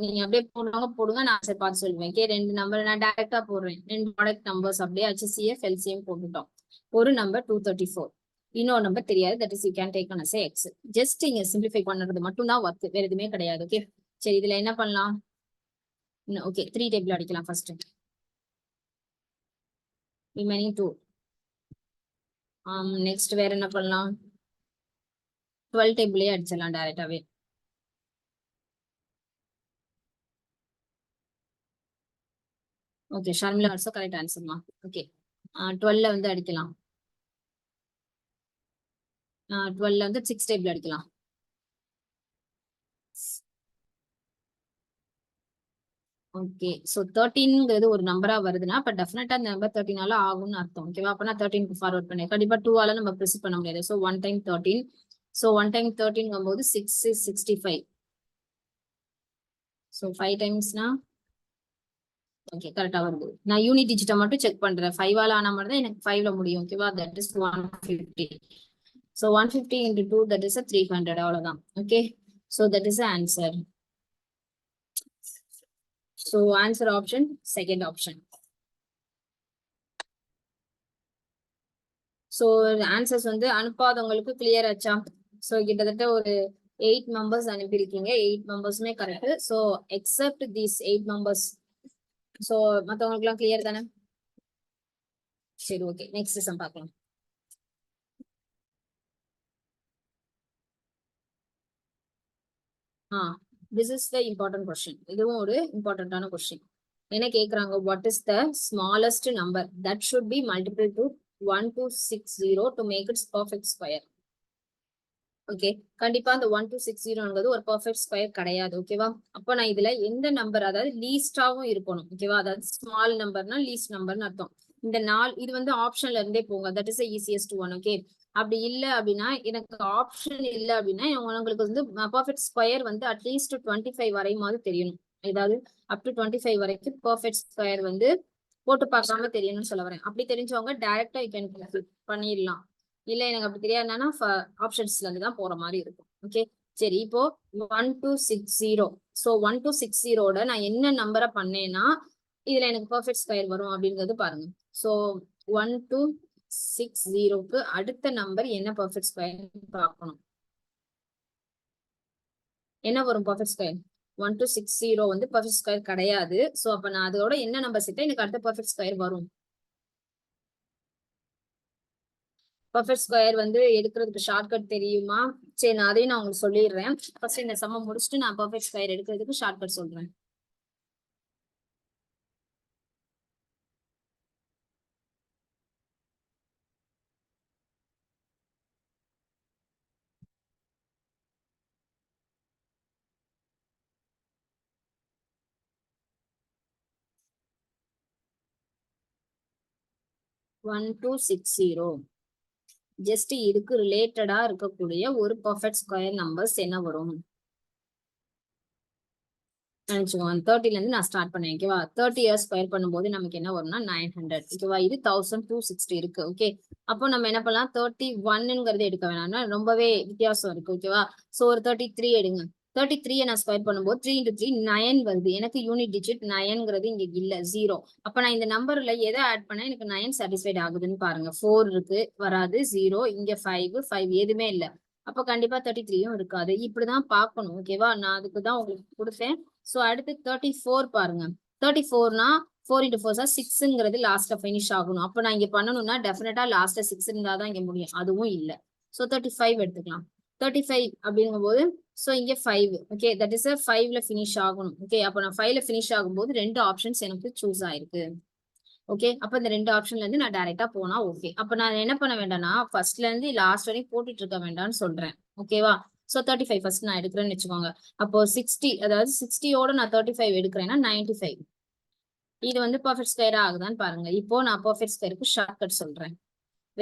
நீங்க அப்படியே போடுவாங்க போடுங்க, நான் ஆன்சர் பார்த்து சொல்லுவேன். ஓகே, 2 நம்பர் நான் டைரக்டா போடுறேன். 2 ப்ராடக்ட் நம்பர்ஸ் அப்படியே HCF எல்சிஎம் போட்டுட்டோம். ஒரு நம்பர் 234, இன்னொரு நம்பர் தெரியாது, that is you can take on us X. Just இங்க சிம்பிளிஃபை பண்றது மட்டும் தான் ஒர்க், வேற எதுவுமே கிடையாது. ஓகே சரி, இதுல என்ன பண்ணலாம்? ஓகே, 3 டேபிள் அடிக்கலாம் ஃபர்ஸ்ட். ரிமைனிங் 2. நெக்ஸ்ட் வேற என்ன பண்ணலாம்? 12 டேபிளே அடிச்சிடலாம் டைரக்டாவே. ஓகே, ஷர்மிளா ஆல்சோ கரெக்ட் ஆன்சர்மா. ஓகே, 12 வந்து அடிக்கலாம். 12 வந்து 6 டேபிள் அடிக்கலாம். ஓகே, ஸோ 13ங்கிறது ஒரு நம்பரா வருதுன்னா அப்ப டெஃபினட்டா அந்த நம்பர் 13ஆல ஆகும்னு அர்த்தம். ஓகேவா? அப்ப நான் 13க்கு ஃபார்வர்ட் பண்ணேன். கண்டிப்பா 2ஆல நம்ம ப்ரெஸ் பண்ண முடியாது. So 1 time 13. ஸோ 1 டைம் 13 போது 6 is 65. ஸோ 5 டைம்ஸ்னா ஓகே கரெக்டா வருது. நான் யூனிட் டிஜிட்டை மட்டும் செக் பண்றேன். 5ஆல ஆன மாதிரி தான் எனக்கு 5ல முடியும். ஓகேவா? That is 150. So 150 into 2 that is a 300. அவ்வளவுதான். Okay, so that is answer. So answer option second option. So answers வந்து அனுப்பாதவங்களுக்கு கிளியர் ஆச்சா? ஸோ கிட்டத்தட்ட ஒரு 8 மெம்பர்ஸ் அனுப்பியிருக்கீங்க. 8 மெம்பர்ஸுமே correct. So except these 8 members. So மற்றவங்களுக்குலாம் கிளியர் தானே? சரி, ஓகே, நெக்ஸ்ட் சம் பார்க்கலாம். This is the important question. இதுவும் ஒரு இம்பார்ட்டன்டான கொஸ்டின். என்ன கேக்குறாங்க? What is the smallest number that should be multiple to 1260 to make its perfect square? Okay, கண்டிப்பா அந்த 1260ங்கிறது ஒரு பர்ஃபெக்ட் ஸ்கொயர் கிடையாது. ஓகேவா? அப்போ நான் இதுல எந்த நம்பர், அதாவது லீஸ்டாவும் இருக்கணும். ஓகேவா? அதாவது ஸ்மால் நம்பர்னா லீஸ்ட் நம்பர்னு அர்த்தம். இந்த 4 இது வந்து ஆப்ஷன்ல இருந்தே போங்க. That is easiest one. Okay, அப்படி இல்ல அப்படின்னா, எனக்கு ஆப்ஷன் இல்ல அப்படின்னா உங்களுக்கு வந்து பர்ஃபெக்ட் ஸ்கொயர் வந்து அட்லீஸ்ட் 25 வரையுமாவது தெரியணும். ஏதாவது அப் டு 25 வரைக்கும் பர்ஃபெக்ட் ஸ்கொயர் வந்து போட்டு பார்க்காம தெரியணும்னு சொல்ல வரேன். அப்படி தெரிஞ்சவங்க டைரக்டா யூ கேன் பண்ணிடலாம். இல்ல எனக்கு அப்படி தெரியாதுன்னா ஆப்ஷன்ஸ்ல இருந்து தான் போற மாதிரி இருக்கும். ஓகே சரி, இப்போ 1260. ஸோ 1260 நான் என்ன நம்பரை பண்ணேன்னா இதுல எனக்கு பர்ஃபெக்ட் ஸ்கொயர் வரும் அப்படிங்கிறது பாருங்க. ஸோ 1260க்கு அடுத்த நம்பர் என்ன பர்ஃபெக்ட் ஸ்கொயர் பார்க்கணும். என்ன வரும் பர்ஃபெக்ட் ஸ்கொயர்? 1260 வந்து பர்ஃபெக்ட் ஸ்கொயர் கிடையாது. ஸோ அப்ப நான் அதோட என்ன நம்பர் சேர்த்தா எனக்கு அடுத்த பர்ஃபெக்ட் ஸ்கொயர் வரும்? பர்ஃபெக்ட் ஸ்கொயர் வந்து எடுக்கிறதுக்கு ஷார்ட்கட் தெரியுமா? சரி, நான் அதையும் நான் உங்களுக்கு சொல்லிடுறேன். ஃபர்ஸ்ட் இந்த சம்ம முடிச்சுட்டு நான் பர்ஃபெக்ட் ஸ்கொயர் எடுக்கிறதுக்கு ஷார்ட்கட் சொல்றேன். One two six zero just இதுக்கு ரிலேட்டடா இருக்கக்கூடிய ஒரு பர்ஃபெக்ட் ஸ்கொயர் நம்பர்ஸ் என்ன வரும் நினைச்சுக்கோங்க. 30ல இருந்து நான் ஸ்டார்ட் பண்ணேன். ஓகேவா? 30 இயர்ஸ் ஸ்கொயர் பண்ணும்போது நமக்கு என்ன வரும்னா 900. ஓகேவா? இது 1260 இருக்கு. ஓகே, அப்போ நம்ம என்ன பண்ணலாம், 31ங்கிறது எடுக்க வேணாம்னா ரொம்பவே வித்தியாசம் இருக்கு. ஓகேவா? சோ ஒரு 33 எடுங்க. 33 நான் ஸ்கொயர் பண்ணும்போது 3 into 3 9 வருது. எனக்கு யூனிட் டிஜிட் 9ங்கிறது இங்க இல்ல, 0. அப்ப நான் இந்த நம்பர்ல எதை ஆட் பண்ணா எனக்கு 9 சாட்டிஸ்ஃபைட் ஆகுதுன்னு பாருங்க. 4 இருக்கு, வராது. 0 இங்க 5 எதுவுமே இல்ல. அப்ப கண்டிப்பா 33யும் இருக்காது. இப்படிதான் பார்க்கணும். ஓகேவா? நான் அதுக்கு தான் உங்களுக்கு கொடுத்தேன். சோ அடுத்து 34 பாருங்க. 34னா 4 into 4 6ங்கிறது லாஸ்ட்ல பினிஷ் ஆகணும். அப்ப நான் இங்க பண்ணணும்னா டெஃபினட்டா லாஸ்ட்ல 6 இருந்தாதான் இங்க முடியும். அதுவும் இல்ல. சோ 35 எடுத்துக்கலாம். 35 அப்படிங்கும் போது சோ இங்க 5. ஓகே, தட் இஸ் 5ல பினிஷ் ஆகணும். ஓகே, அப்ப நான் 5ல பினிஷ் ஆகும்போது 2 ஆப்ஷன்ஸ் எனக்கு சூஸ் ஆயிருக்கு. ஓகே, அப்ப இந்த 2 ஆப்ஷன்ல இருந்து நான் டைரக்டா போனா ஓகே. அப்ப நான் என்ன பண்ண வேண்டாம்னா ஃபர்ஸ்ட்ல இருந்து லாஸ்ட் வரைக்கும் போட்டுட்டு இருக்க வேண்டாம்னு சொல்றேன். ஓகேவா? சோ 35 ஃபர்ஸ்ட் நான் எடுக்கிறேன்னு வச்சுக்கோங்க. அப்போ 60, அதாவது 60யோட நான் 35 எடுக்கிறேன்னா 95. இது வந்து பர்ஃபெக்ட் ஸ்கொயரா ஆகுதான்னு பாருங்க. இப்போ நான் பர்ஃபெக்ட் ஸ்கொயருக்கு ஷார்ட்கட் சொல்றேன்.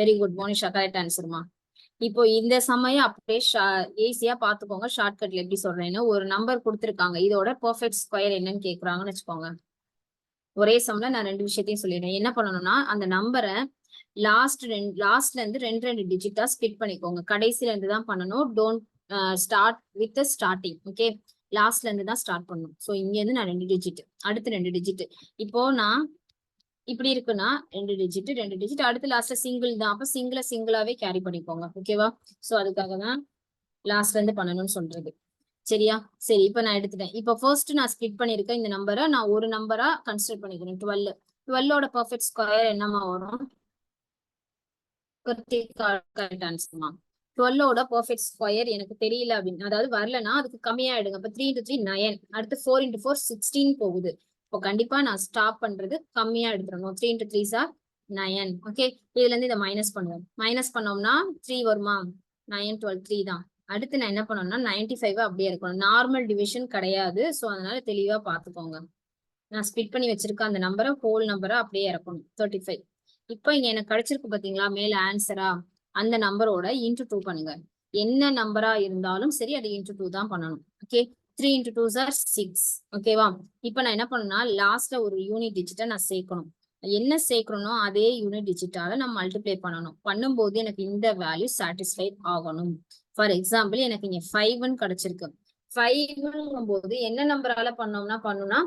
வெரி குட் மோனிஷா, கரெக்ட் ஆன்சர்மா. இப்போ இந்த சமயம் அப்படியே ஈஸியா பாத்துக்கோங்க. ஷார்ட்கட்ல எப்படி சொல்றேன்னு ஒரு நம்பர் கொடுத்துருக்காங்க. இதோட பர்ஃபெக்ட் ஸ்கொயர் என்னன்னு கேக்குறாங்கன்னு வச்சுக்கோங்க. ஒரே சம்ல நான் 2 விஷயத்தையும் சொல்லிடுறேன். என்ன பண்ணணும்னா அந்த நம்பரை லாஸ்ட்ல இருந்து ரெண்டு டிஜிட்டா ஸ்பிட் பண்ணிக்கோங்க. கடைசில இருந்து தான் பண்ணணும். Don't start with starting. Okay, லாஸ்ட்ல இருந்து தான் ஸ்டார்ட் பண்ணணும். சோ இங்க இருந்து நான் 2 டிஜிட், அடுத்து 2 டிஜிட். இப்போ நான் இப்படி இருக்குன்னா 2 டிஜிட் அடுத்து லாஸ்ட்ல சிங்கிள் தான். அப்ப சிங்கிளாவே கேரி பண்ணிக்கோங்க. ஓகேவா? சோ அதுக்காக தான் லாஸ்ட்ல இருந்து பண்ணணும்னு சொல்றது. சரியா? சரி, இப்ப நான் எடுத்துட்டேன். இப்ப ஃபர்ஸ்ட் நான் ஸ்பிட் பண்ணிருக்கேன். இந்த நம்பரை நான் ஒரு நம்பரா கன்சிடர் பண்ணிக்கிறேன். 12. 12ஓட பர்ஃபெக்ட் ஸ்கொயர் என்னமா வரும்? 12ஓட பர்ஃபெக்ட் ஸ்கொயர் எனக்கு தெரியல அப்படின்னு, அதாவது வரலன்னா அதுக்கு கம்மியா எடுங்க. அப்ப 3 into 3 9, அடுத்து 4 into 4 16 போகுது. இப்போ கண்டிப்பா நான் ஸ்டாப் பண்றது கம்மியா எடுத்துடணும். 3 into 3 are 9. ஓகே, இதுல இருந்து இதை மைனஸ் பண்ணுவோம். மைனஸ் பண்ணோம்னா 3 வருமா? 9 12 3 தான். அடுத்து நான் என்ன பண்ணணும்னா 95 அப்படியே இருக்கணும். நார்மல் டிவிஷன் கிடையாது. சோ அதனால தெளிவா பாத்துக்கோங்க. நான் ஸ்பிட் பண்ணி வச்சிருக்க அந்த நம்பரை ஹோல் நம்பரை அப்படியே இறக்கணும். 35. இப்போ இங்க எனக்கு கிடைச்சிருக்கு பாத்தீங்களா மேல ஆன்சரா? அந்த நம்பரோட இன்டூ 2 பண்ணுங்க. என்ன நம்பரா இருந்தாலும் சரி அது இன்டூ 2 தான் பண்ணணும். Okay, 3 into 2 are 6. ஓகேவா? இப்போ நான் என்ன பண்ணணும்னா லாஸ்ட்ல ஒரு யூனிட் டிஜிட்டை நான் சேர்க்கணும். என்ன சேர்க்கணும்? அதே யூனிட் டிஜிட்டால நான் மல்டிப்ளை பண்ணணும். பண்ணும்போது எனக்கு இந்த வேல்யூ சாட்டிஸ்ஃபை ஆகணும். ஃபார் எக்ஸாம்பிள் எனக்கு இங்க 5ன்னு கிடைச்சிருக்கு. 5ங்கும் போது என்ன நம்பரால பண்ணோம்னா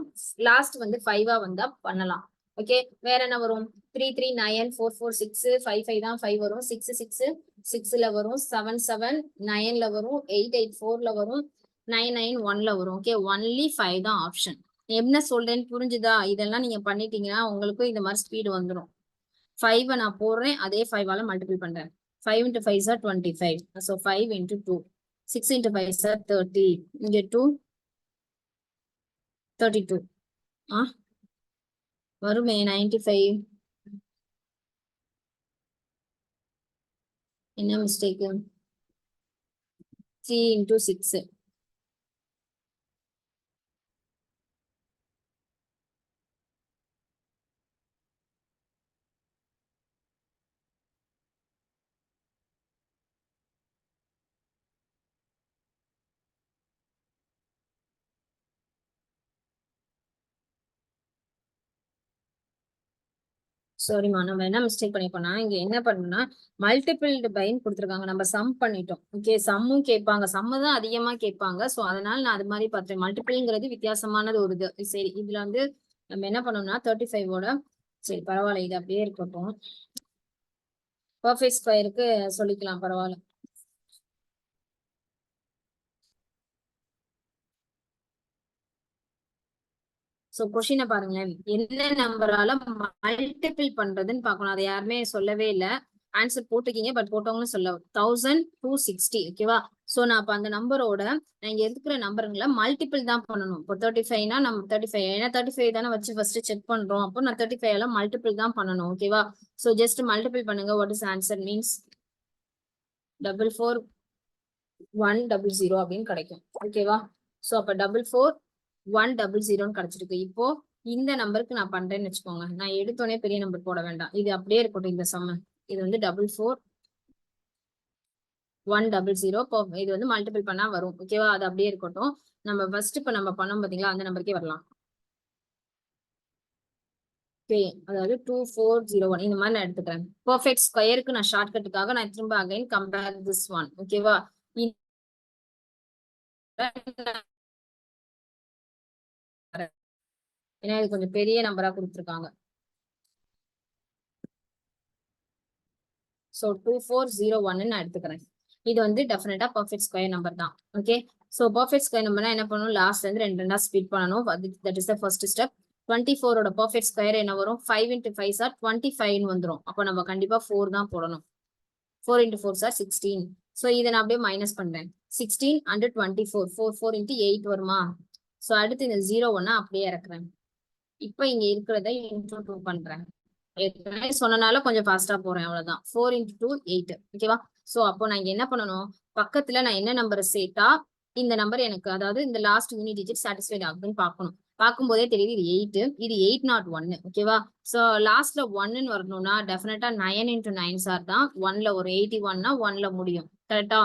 லாஸ்ட் வந்து 5ஆ வந்தா பண்ணலாம். ஓகே, வேற என்ன வரும்? 3 3 9 4 4 6 5 5 தான் 5 வரும். 6 6 6ல வரும். 7 7 9ல வரும். 8 8 4ல வரும். 9 9 1ல வரும். ஓகே, ஒன்லி 5 தான் ஆப்ஷன். என்ன சொல்றேன்னு புரிஞ்சுதா? இதெல்லாம் நீங்க பண்ணிட்டீங்கன்னா உங்களுக்கும் இந்த மாதிரி ஸ்பீடு வந்துடும். 5 நான் போடுறேன், அதே 5ஆல மல்டிபிள் பண்றேன். 5 into 5 are 25. So 5 into 2. 6 into 5 are 30. இங்க 2 32. வருமே 95. என்ன மிஸ்டேக்? 3 into 6. சாரிமா, நம்ம என்ன மிஸ்டேக் பண்ணிப்போம்னா இங்க என்ன பண்ணணும்னா மல்டிபிள்டு பைன்னு கொடுத்துருக்காங்க. நம்ம சம் பண்ணிட்டோம். ஓகே, சம்மும் கேட்பாங்க. சம்மு தான் அதிகமா கேட்பாங்க. சோ அதனால நான் அது மாதிரி பார்த்தேன். மல்டிபிள்ங்கிறது வித்தியாசமானது ஒரு இது. சரி, இதுல வந்து நம்ம என்ன பண்ணோம்னா 35ஓட, சரி பரவாயில்ல, இது அப்படியே இருக்கட்டும். பர்ஃபெக்ட் ஸ்கொயருக்கு சொல்லிக்கலாம், பரவாயில்ல. சோ கொஸ்டினை பாருங்களேன். என்ன நம்பரால மல்டிபிள் பண்றதுன்னு பாக்கணும். அதை யாருமே சொல்லவே இல்ல. ஆன்சர் போட்டுக்கீங்க, பட் போட்டவங்களும் சொல்ல 1260. ஓகேவா? சோ நான் அப்ப அந்த நம்பரோட நான் இங்க இருக்கிற நம்பருங்களை மல்டிபிள் தான் பண்ணணும். இப்போ 35னா நம்ம 35, ஏன்னா 35 தானே வச்சு ஃபர்ஸ்ட் செக் பண்றோம். அப்போ நான் 35 எல்லாம் மல்டிபிள் தான் பண்ணணும். ஓகேவா? சோ ஜஸ்ட் மல்டிபிள் பண்ணுங்க. வாட் இஸ் ஆன்சர் மீன்ஸ் 44100 அப்படின்னு கிடைக்கும். ஓகேவா? சோ அப்ப 44100 கிடைச்சிருக்கு. இப்போ இந்த நம்பருக்கு நான் பண்றேன்னு வச்சுக்கோங்க. நான் எடுத்தோடனே பெரிய நம்பர் போட வேண்டாம். இது அப்படியே இருக்கட்டும். இந்த சம்ம இது வந்து 44 100. இது வந்து மல்டிபிள் பண்ணா வரும். ஓகேவா? அது அப்படியே இருக்கட்டும். நம்ம ஃபர்ஸ்ட் இப்ப நம்ம பண்ணோம் பாத்தீங்களா, அந்த நம்பருக்கே வரலாம். ஓகே, அதாவது 2401 இந்த மாதிரி நான் எடுத்துக்கிறேன். பெர்ஃபெக்ட் ஸ்கொயருக்கு நான் ஷார்ட்கட்டுக்காக நான் திரும்ப அகைன் கம்பேர் திஸ் ஒன். ஓகேவா? ஏன்னா இது கொஞ்சம் பெரிய நம்பரா கொடுத்துருக்காங்க. ஸோ 2401 நான் எடுத்துக்கிறேன். இது வந்து டெஃபினட்டா பெர்ஃபெக்ட் ஸ்கொயர் நம்பர் தான். ஓகே, ஸோ பெர்ஃபெக்ட் ஸ்கொயர் நம்பர்னா என்ன பண்ணணும், லாஸ்ட்ல இருந்து ரெண்டா ஸ்பிட் பண்ணணும். That is the first step. 24ஓட பெர்ஃபெக்ட் ஸ்கொயர் என்ன வரும், 5 × 5 ஆர் 25 வந்துடும். அப்போ நம்ம கண்டிப்பா 4 தான் போடணும். 4 × 4 ஆர் 16. ஸோ இதை நான் அப்படியே மைனஸ் பண்றேன். 16 and 24 4 × 8 வருமா? ஸோ அடுத்து இந்த 0 அப்படியே இறக்குறேன். இப்போ இங்க இருக்கிறத இன்டூ 2 பண்றேன். ஏற்கனவே சொன்னனால கொஞ்சம் ஃபாஸ்டா போறேன், அவ்வளவுதான். 4 × 2 8. ஓகேவா? சோ அப்போ நான் இங்க என்ன பண்ணணும், பக்கத்துல நான் என்ன நம்பரை சேர்த்தா இந்த நம்பர் எனக்கு, அதாவது இந்த லாஸ்ட் யூனிட் டிஜிட் சாட்டிஸ்ஃபைட் ஆகுதுன்னு பார்க்கணும். பார்க்கும்போதே தெரியுது இது 8, இது 801. ஓகேவா? சோ லாஸ்ட்ல 1ன்னு வரணும்னா டெஃபினட்டா 9 × 9 சார் தான் 1ல ஒரு 81னா 1ல முடியும். கரெக்டா?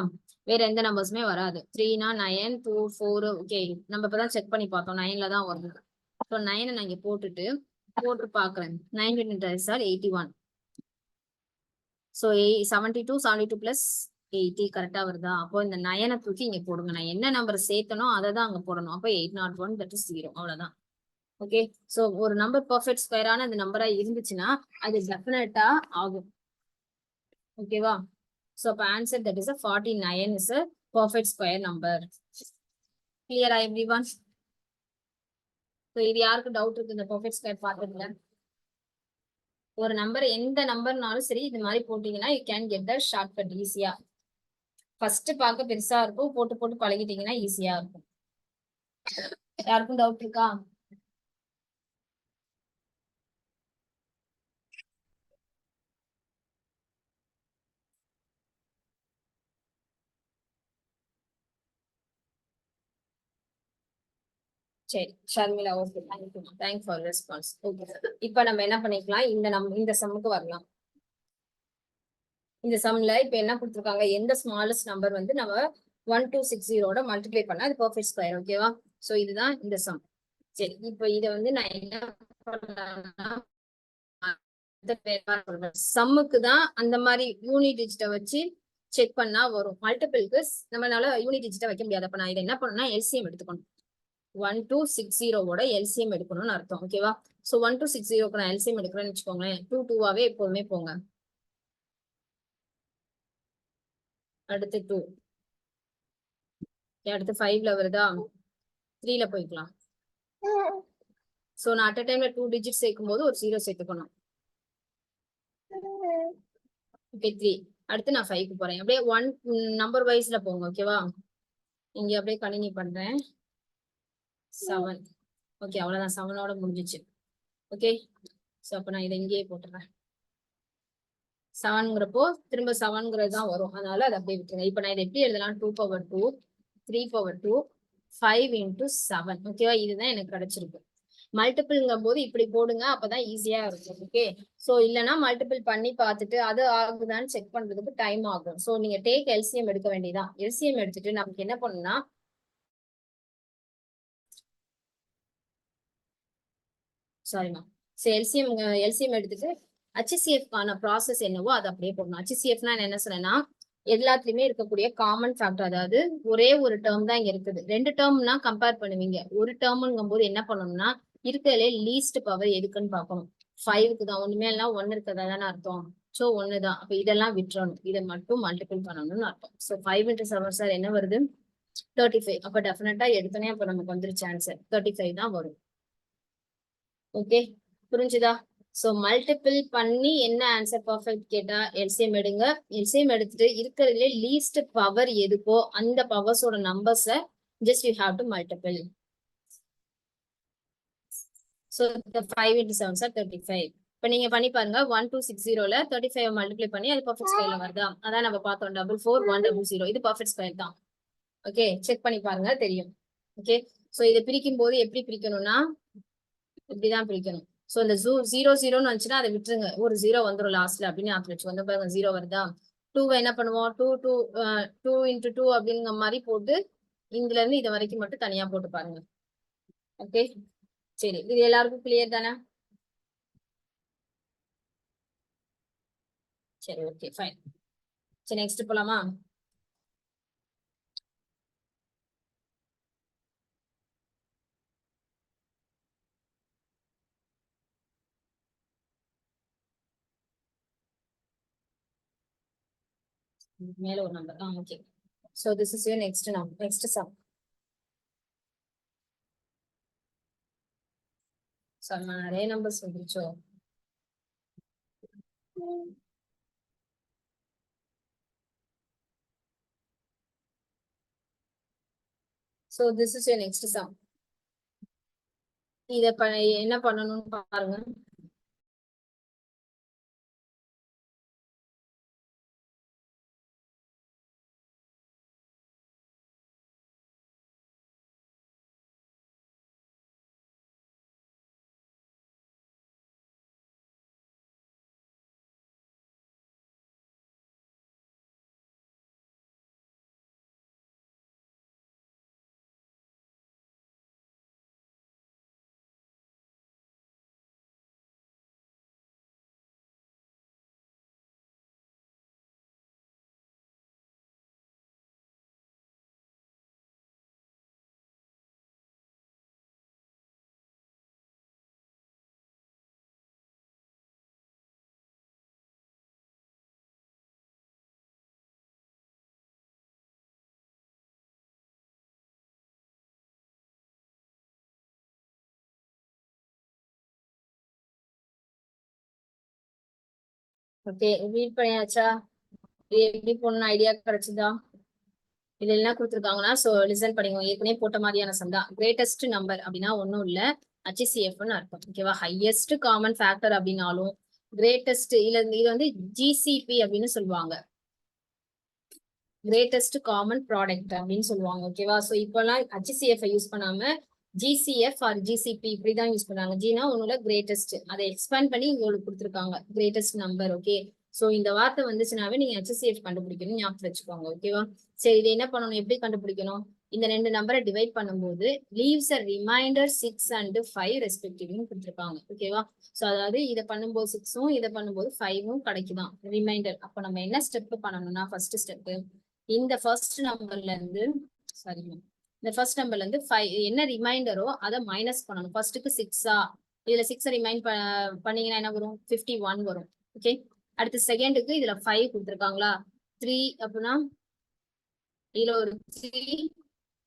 வேற எந்த நம்பர்ஸுமே வராது. 3னா 9, 2, 4. ஓகே, நம்ம இப்பதான் செக் பண்ணி பார்த்தோம், 9ல தான் வருது. ஸோ 9 நான் இங்க போட்டு பாக்குறேன். 9 × 9 ஆர் 81. ஸோ 72 72 பிளஸ் 80 கரெக்டா வருதா? அப்போ இந்த 9 தூக்கி இங்க போடுங்க. நான் என்ன நம்பர் சேர்த்தனோ அதை தான் அங்க போடணும். அப்போ 801, தட் இஸ் 0. அவ்வளவுதான். ஓகே, சோ ஒரு நம்பர் பெர்ஃபெக்ட் ஸ்கொயரான அந்த நம்பரா இருந்துச்சுன்னா அது டெஃபினட்டா ஆகும். ஓகேவா? சோ அப்ப answer that is 49 is a perfect square number. கிளியரா எவ்ரிவன்? சோ இது யாருக்கு டவுட் இருக்கு இந்த பெர்ஃபெக்ட் ஸ்கொயர் பார்த்ததுல? ஒரு நம்பர் எந்த நம்பர்னாலும் சரி இது மாதிரி போட்டீங்கன்னா you can get the shortcut ஈஸியா. ஃபர்ஸ்ட் பார்க்க பெருசா இருக்கும், போட்டு போட்டு பழகிட்டீங்கன்னா ஈஸியா இருக்கும். யாருக்கும் டவுட் இருக்கா? சரி Sharmila, okay, thank you, thanks for response. Okay, இப்ப நம்ம என்ன பண்ணிக்கலாம், இந்த சம்முக்கு வரலாம். இந்த சம்ல இப்ப என்ன கொடுத்துருக்காங்க, எந்த ஸ்மாலஸ்ட் நம்பர் வந்து நம்ம 1260 மல்டிப்ளை பண்ணா அது பெர்ஃபெக்ட் ஸ்கொயர். ஓகேவா? சோ இதுதான் இந்த சம். சரி, இப்ப இதை வந்து நான் என்ன பண்ணலாம்னா சம்முக்கு தான் அந்த மாதிரி யூனிட் டிஜிட்டை வச்சு செக் பண்ணா வரும். மல்டிபிள்க்கு நம்மளால யூனிட் டிஜிட்டை வைக்க முடியாது. அப்ப நான் இதை என்ன பண்ணணும்னா எல்சிஎம் எடுத்துக்கணும். 1260ஓட எல்சிஎம் எடுக்கணும்னு அர்த்தம். ஓகேவா? சோ 1260க்கு நான் எல்சிஎம் எடுக்கிறேன்னு வச்சுக்கோங்களேன். 2 2வாவே எப்போதுமே போங்க. அடுத்து 2, அடுத்து 5ல வருதா, 3ல போய்க்கலாம். சோ நான் அட் அ டைம்ல 2 டிஜிட் சேர்க்கும் போது ஒரு 0 சேர்த்துக்கணும். ஓகே, 3. அடுத்து நான் 5க்கு போறேன். அப்படியே 1 நம்பர் வைஸ்ல போங்க. ஓகேவா? இங்க அப்படியே கண்டினியூ பண்றேன். 7. ஓகே, அவ்வளவுதான், 7ஓட முடிஞ்சிச்சு. ஓகே, சோ அப்ப நான் இதை இங்கேயே போட்டுறேன். 7ங்கிறப்போ திரும்ப 7ங்கிறது தான் வரும், அதனால அதை அப்படியே விட்டுருங்க. இப்ப நான் இதை எப்படி எழுதலாம், 2/2, 3/2, 5 × 7. ஓகேவா? இதுதான் எனக்கு கிடைச்சிருக்கு. மல்டிபிள்ங்கும் போது இப்படி போடுங்க, அப்பதான் ஈஸியா இருக்கும். ஓகே, சோ இல்லைன்னா மல்டிபிள் பண்ணி பார்த்துட்டு அது ஆகுதான்னு செக் பண்றதுக்கு டைம் ஆகும். சோ நீங்க டேக் எல்சிஎம் எடுக்க வேண்டியதான். எல்சிஎம் எடுத்துட்டு நமக்கு என்ன பண்ணணும்னா, சாரிமா, எல்சிஎம் எடுத்துட்டு HCF-க்கான ப்ராசஸ் என்னவோ அதை அப்படியே போடணும். HCF-னா என்ன சொன்னேன்னா எல்லாத்துலயுமே இருக்கக்கூடிய காமன் ஃபேக்டர், அதாவது ஒரே ஒரு டேர்ம் தான் இங்க இருக்குது. 2 டேர்ம்னா கம்பேர் பண்ணுவீங்க. ஒரு டேர்ம்ங்கும் போது என்ன பண்ணணும்னா இருக்கிறதுல லீஸ்ட் பவர் எதுக்குன்னு பார்க்கணும். 5க்கு தான், ஒண்ணுமே எல்லாம் 1 இருக்கிறதா தானே அர்த்தம். சோ 1 தான். அப்ப இதெல்லாம் விட்டுறணும், இதை மட்டும் மல்டிபிள் பண்ணணும்னு அர்த்தம். சோ 5 × 7 சார் என்ன வருது, 35. அப்ப டெஃபினட்டா எடுத்தோன்னே அப்ப நமக்கு வந்துருச்சு ஆன்சர் 35 தான் வரும். ஓகே, புரிஞ்சுதா? சோ மல்டிபிள் பண்ணி என்ன ஆன்சர் பெர்ஃபெக்ட் கேட்டா எல்சிஎம் எடுங்க. எல்சிஎம் எடுத்துட்டு இருக்கிறதுல லீஸ்ட் பவர் எதுக்கோ அந்த பவர்ஸோட நம்பர்ஸை just you have to multiple. So 5 × 7 sir 35. இப்ப நீங்க பண்ணி பாருங்க, 1260ல 35 மல்டிப்ளை பண்ணி அது பெர்ஃபெக்ட் ஸ்கொயர்ல வருதா? அதான் நம்ம பார்த்தோம், 44100. இது பெர்ஃபெக்ட் ஸ்கொயர் தான். ஓகே, செக் பண்ணி பாருங்க, தெரியும். ஓகே, சோ இதை பிரிக்கும் போது எப்படி பிரிக்கணும்னா இப்படிதான் பிரிக்கணும். சோ இந்த 0 0ன்னு வந்துச்சுன்னா அதை விட்டுருங்க, ஒரு 0 வந்துடும் லாஸ்ட்ல அப்படின்னு ஆக்கி வச்சு வந்து பாருங்க 0 வருதா. 2 என்ன பண்ணுவோம், 2 into 2 அப்படிங்கிற மாதிரி போட்டு இதுல இருந்து இது வரைக்கும் மட்டும் தனியா போட்டு பாருங்க. ஓகே, சரி, இது எல்லாருக்கும் கிளியர் தானே? சரி, ஓகே, ஃபைன். சரி, நெக்ஸ்ட் போலாமா? மேல ஒரு number. Okay. So this is your next number, next sum. So நிறைய numbers வந்துருச்சோ. So this is your next sum. இத என்ன பண்ணணும்னு பாருங்க. ஓகே, ரீட் பண்ணியாச்சா? இது எப்படி போடணும் ஐடியா கிடைச்சதா? இது என்ன கொடுத்துருக்காங்கன்னா, சோ லிசன் பண்ணிக்கோங்க. ஏற்கனவே போட்ட மாதிரியான சம் தான். கிரேட்டஸ்ட் நம்பர் அப்படின்னா ஒன்றும் இல்ல, HCFன்னு அர்த்தம். ஓகேவா? ஹையஸ்ட் காமன் ஃபேக்டர் அப்படின்னாலும் கிரேட்டஸ்ட் இல்ல, இது வந்து GCP அப்படின்னு சொல்லுவாங்க, கிரேட்டஸ்ட் காமன் ப்ராடக்ட் அப்படின்னு சொல்லுவாங்க. ஓகேவா? சோ இப்பெல்லாம் HCF யூஸ் பண்ணாம GCF ஆர் GCP இப்படிதான் யூஸ் பண்ணாங்க. ஜினா ஒண்ணுல கிரேட்டஸ்ட், அதை எக்ஸ்பேண்ட் பண்ணி உங்களுக்கு கொடுத்துருக்காங்க கிரேட்டஸ்ட் நம்பர். ஓகே, சோ இந்த வார்த்தை வந்துச்சுனாவே நீங்க HCF கண்டுபிடிக்கணும், ஞாபகம் வச்சுக்கோங்க. ஓகேவா? சரி, இது என்ன பண்ணணும், எப்படி கண்டுபிடிக்கணும்? இந்த ரெண்டு நம்பரை டிவைட் பண்ணும்போது லீவ்ஸ் அ ரிமைண்டர் 6 and 5 ரெஸ்பெக்டிவ்னு கொடுத்துருக்காங்க. ஓகேவா? சோ அதாவது இதை பண்ணும்போது 6உம் இதை பண்ணும்போது 5உம் கிடைக்குதான் ரிமைண்டர். அப்ப நம்ம என்ன ஸ்டெப் பண்ணணும்னா, ஃபர்ஸ்ட் ஸ்டெப் இந்த ஃபர்ஸ்ட் நம்பர்ல இருந்து, சாரி, இந்த ஃபர்ஸ்ட் நம்பர்ல இருந்து 5 என்ன ரிமைண்டரோ அதை மைனஸ் பண்ணணும். ஃபர்ஸ்ட்டுக்கு 6ஆ, இதுல 6 ரிமைண்ட் பண்ணீங்கன்னா என்ன வரும், 51 வரும். ஓகே, அடுத்து செகண்டுக்கு இதுல 5 கொடுத்துருக்காங்களா, 3 அப்படின்னா இதுல ஒரு 3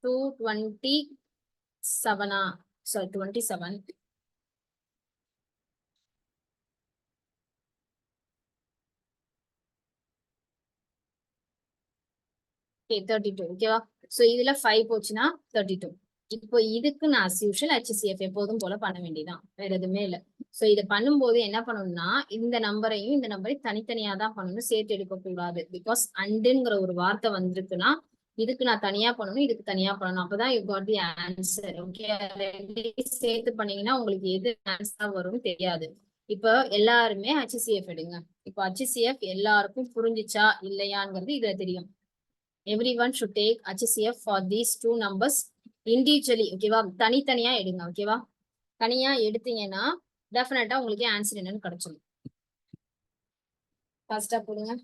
227 சாரி 27 32. ஓகேவா? சோ இதுல 5 போச்சுன்னா 32. இப்போ இதுக்கு நான் as usual HCF எப்போதும் போல பண்ண வேண்டியதான், வேற எதுவுமே இல்ல. சோ இதை பண்ணும்போது என்ன பண்ணணும்னா, இந்த நம்பரையும் இந்த நம்பரையும் தனித்தனியா தான் பண்ணணும், சேர்த்து எடுக்க கூடாது. பிகாஸ் அண்டுங்கிற ஒரு வார்த்தை வந்திருக்குன்னா இதுக்கு நான் தனியா பண்ணணும், இதுக்கு தனியா பண்ணணும், அப்பதான் you got the answer. Okay, சேர்த்து பண்ணீங்கன்னா உங்களுக்கு எது ஆன்சரா வரும்னு தெரியாது. இப்போ எல்லாருமே HCF எடுங்க. இப்போ HCF எல்லாருக்கும் புரிஞ்சிச்சா இல்லையாங்கிறது இதுல தெரியும். Everyone should take HCF for these two numbers individually. ஓகேவா? தனித்தனியா எடுங்க. ஓகேவா? தனியா எடுத்தீங்கன்னா டெஃபினட்டா உங்களுக்கு ஆன்சர் என்னன்னு கிடைச்சிடும். ஃபாஸ்டா போடுங்க.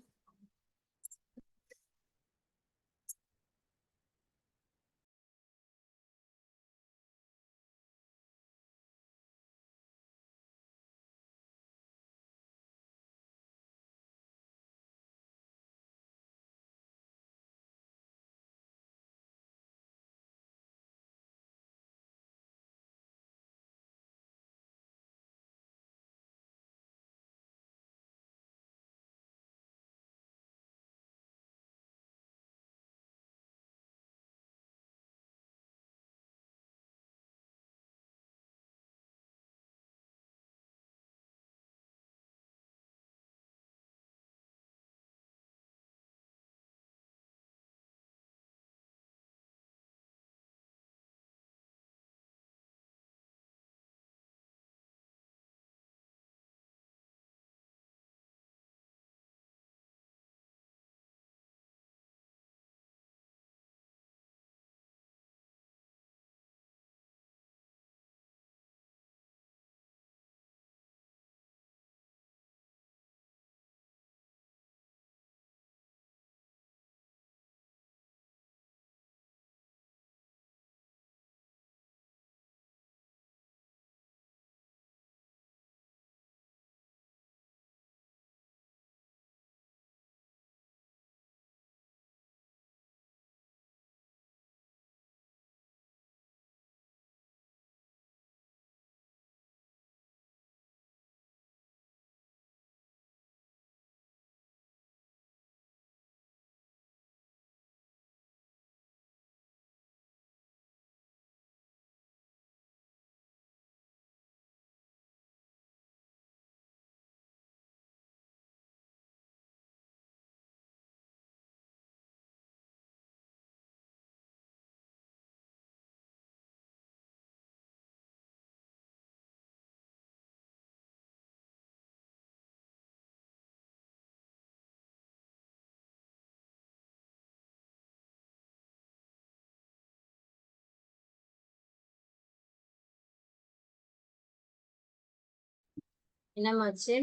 என்னமாச்சு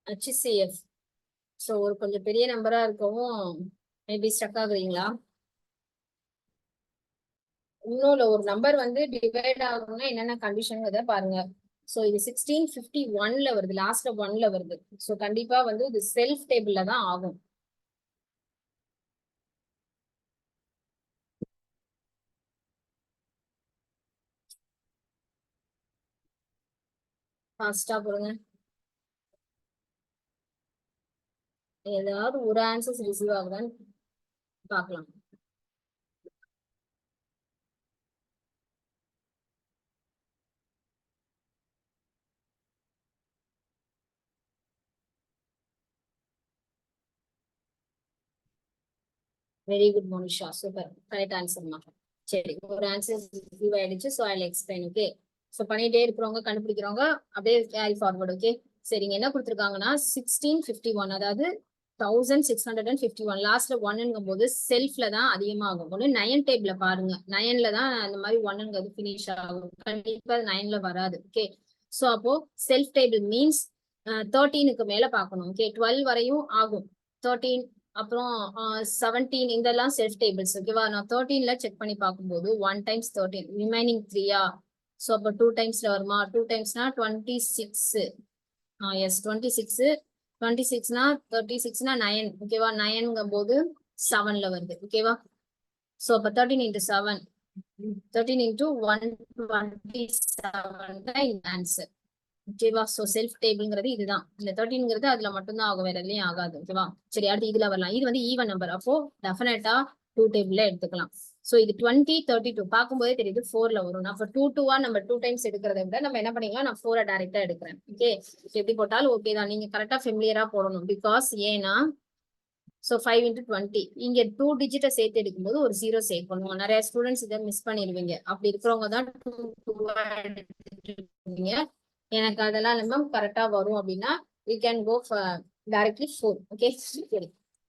HCF. ஸோ ஒரு கொஞ்சம் பெரிய நம்பரா இருக்கவும் மேபி ஸ்டக் ஆகுறீங்களா? இன்னொரு ஒரு நம்பர் வந்து டிவைட் ஆகணும்னா என்னென்ன கண்டிஷன் பாருங்க. ஸோ இது 1651ல வருது, லாஸ்ட்ல 1ல வருது. ஸோ கண்டிப்பா வந்து இது செல்ஃப் டேபிள்ல தான் ஆகும். ஃபாஸ்டா போடுங்க. ஏதாவது ஒரு ஆன்சர்ஸ் ரிசீவ் ஆகுதான்னு பார்க்கலாம். Very good Monisha, super, correct ஆன்சர்மா. சரி, ஒரு ஆன்சர் ரிசீவ் ஆயிடுச்சு. So I explain. Okay, so பண்ணிட்டே இருக்கிறவங்க கண்டுபிடிக்கிறவங்க அப்படியே கேரி ஃபார்வர்ட். ஓகே, சரிங்க. என்ன கொடுத்துருக்காங்கன்னா 1651, அதாவது 1651 லாஸ்ட்ல ஒன்னுங்கும் போது செல்ஃப்ல தான் அதிகமாகும். ஒன்று நயன் டேபிள்ல பாருங்க, நயன்ல தான் அந்த மாதிரி ஒன்னுங்கிறது ஃபினிஷ் ஆகும். கண்டிப்பா நயன்ல வராது. ஓகே, ஸோ அப்போ செல்ஃப் டேபிள் மீன்ஸ் 13க்கு மேல பார்க்கணும். ஓகே, 12 வரையும் ஆகும். 13 அப்புறம் 17 இதெல்லாம் செல்ஃப் டேபிள்ஸ். ஓகேவா, நான் 13ல செக் பண்ணி பார்க்கும்போது 1 டைம்ஸ் 13 ரிமைனிங் 3யா. ஸோ அப்போ 2 டைம்ஸ்ல வருமா? 2 டைம்ஸ்னா 26. எஸ் 26. 26னா 36னா 9. ஓகேவா, 9ங்கும் போது 7ல வருது. ஓகேவா, ஸோ அப்போ 13 into 7, 13 into 127 தான் இந்த ஆன்சர். ஓகேவா, சோ செல்ஃப் டேபிள்ங்கிறது இதுதான். இந்த 13ங்கிறது அதுல மட்டும்தான் ஆகும், வேற எதுலயும் ஆகாது. ஓகேவா, சரி, அடுத்து இதுல வரலாம். இது வந்து ஈவன் நம்பர், அப்போ டெஃபினட்டா 2 டேபிள்ல எடுத்துக்கலாம். சோ இது 20, 32 பார்க்கும்போதே தெரியுது 4ல வரும். அப்ப 2 2வா நம்ம 2 டைம்ஸ் எடுக்கிறத விட நம்ம என்ன பண்ணிக்கலாம், நான் 4 டைரக்டா எடுக்கிறேன். ஓகே, எப்படி போட்டாலும் ஓகே தான், நீங்க கரெக்டா ஃபெமிலியரா போடணும். பிகாஸ் ஏன்னா ஸோ 5 into 20 இங்க 2 டிஜிட்டை சேர்த்து எடுக்கும்போது ஒரு 0 சேர்க்கணும். நிறைய ஸ்டூடெண்ட்ஸ் இதை மிஸ் பண்ணிடுவீங்க. அப்படி இருக்கிறவங்க தான் 2 எடுத்துருக்கீங்க. எனக்கு அதெல்லாம் நம்ம கரெக்டா வரும் அப்படின்னா we can go for directly 4. Okay, சரி.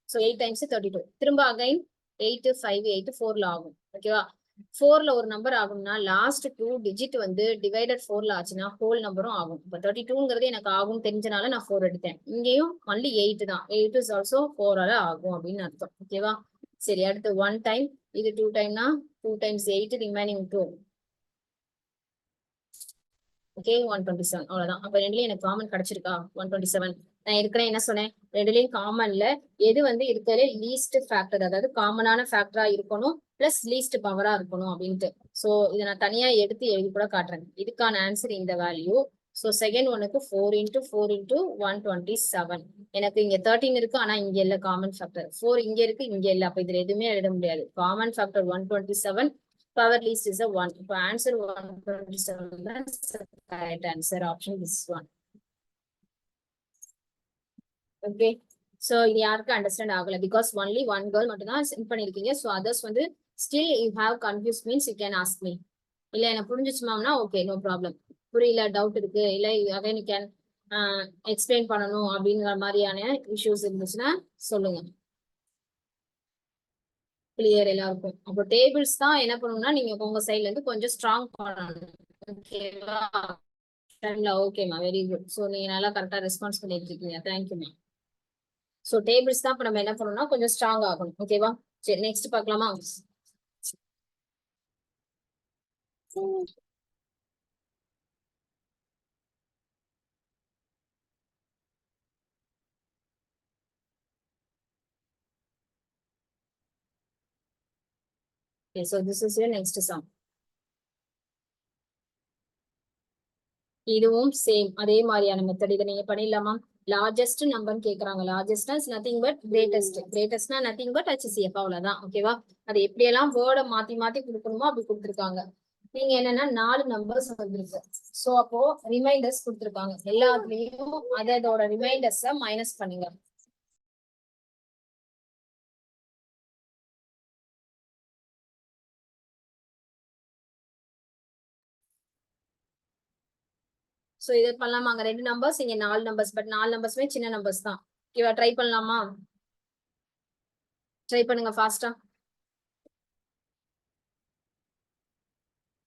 ஸோ 8 times 32, திரும்ப அகைன் 8 5 8 4ல ஆகும். ஓகேவா, 4ல ஒரு நம்பர் ஆகும்னா லாஸ்ட் 2 டிஜிட் வந்து டிவைடட் 4ல ஆச்சுன்னா ஹோல் நம்பரும் ஆகும். இப்போ 32ங்கிறது எனக்கு ஆகும் தெரிஞ்சனால நான் 4 எடுத்தேன். இங்கேயும் ஒன்லி 8 தான். 8 இஸ் ஆல்சோ 4ஆல ஆகும் அப்படின்னு அர்த்தம். ஓகேவா, சரி, அடுத்து 1 டைம், இது 2 டைம்னா 2 times 8 ரிமைனிங் 2. ஓகே, 127. அவ்வளவுதான். அப்ப ரெண்டுலயும் எனக்கு காமன் கிடைச்சிருக்கா? 127. நான் ஏற்கனவே என்ன சொன்னேன், ரெண்டுலயும் காமன்ல எது வந்து இருக்கிற லீஸ்ட் ஃபேக்டர், அதாவது காமனான ஃபேக்டரா இருக்கணும் பிளஸ் லீஸ்ட் பவரா இருக்கணும் அப்படின்ட்டு. சோ இதை நான் தனியா எடுத்து எழுதி கூட காட்டுறேன். இதுக்கான ஆன்சர் இந்த வேல்யூ. ஸோ செகண்ட் ஒனுக்கு 4 into 4 into 127. எனக்கு இங்க 13 இருக்கு, ஆனா இங்க இல்ல காமன் ஃபேக்டர். 4 இங்க இருக்கு, இங்க இல்ல. அப்ப இதுல எதுவுமே எழுத முடியாது. Common factor 127, power least is a 1. இப்போ answer 127 தான் correct answer. Option this one. Okay, so இது யாருக்கு அண்டர்ஸ்டாண்ட் ஆகல, பிகாஸ் ஒன்லி ஒன் கேர்ள் மட்டும் தான் சென்ட் பண்ணிருக்கீங்க. ஸோ அதர்ஸ் வந்து still you have confuse means you can ask me. இல்ல எனக்கு புரிஞ்சிச்சுமாம்னா ஓகே, நோ ப்ராப்ளம். புரியல, டவுட் இருக்கு, இல்ல அகைன் யூ கேன் எக்ஸ்பிளைன் பண்ணணும் அப்படிங்கிற மாதிரியான இஷ்யூஸ் இருந்துச்சுன்னா சொல்லுங்க. கிளியர் எல்லாருக்கும். அப்போ டேபிள்ஸ் தான் என்ன பண்ணணும்னா நீங்க உங்க சைட்ல இருந்து கொஞ்சம் ஸ்ட்ராங் பண்ணணும். ஓகேவா, ஓகேமா, வெரி குட். ஸோ நீங்க நல்லா கரெக்டா ரெஸ்பான்ஸ் பண்ணிட்டு இருக்கீங்க. தேங்க்யூமா. ஸோ டேபிள்ஸ் தான் இப்ப நம்ம என்ன பண்ணணும்னா கொஞ்சம் ஸ்ட்ராங் ஆகணும். ஓகேவா, சரி, நெக்ஸ்ட் பார்க்கலாமா? Okay, so this is your next sum. இதுவும் சேம் அதே மாதிரியான மெத்தட். இதை நீங்க பண்ணிடலாமா? லார்ஜஸ்ட் நம்பர் கேக்குறாங்க. Largest is nothing but greatest. கிரேட்டஸ்ட்னா நத்திங் பட் HCF, அவ்வளவுதான். ஓகேவா, அது எப்படியெல்லாம் வேர்டை மாத்தி மாத்தி கொடுக்கணுமோ அப்படி கொடுத்துருக்காங்க. நீங்க என்னன்னா 4 நம்பர்ஸ் வந்துருக்கு. சோ அப்போ ரிமைண்டர்ஸ் கொடுத்துருக்காங்க. எல்லாத்துலயும் அதோட ரிமைண்டர்ஸ மைனஸ் பண்ணுங்க. சோ இதை பண்ணலாமா? அங்க 2 நம்பர்ஸ், இங்க 4 நம்பர்ஸ். பட் 4 நம்பர்ஸ்மே சின்ன நம்பர்ஸ் தான். ஓகேவா, ட்ரை பண்ணலாமா? ட்ரை பண்ணுங்க ஃபாஸ்டா.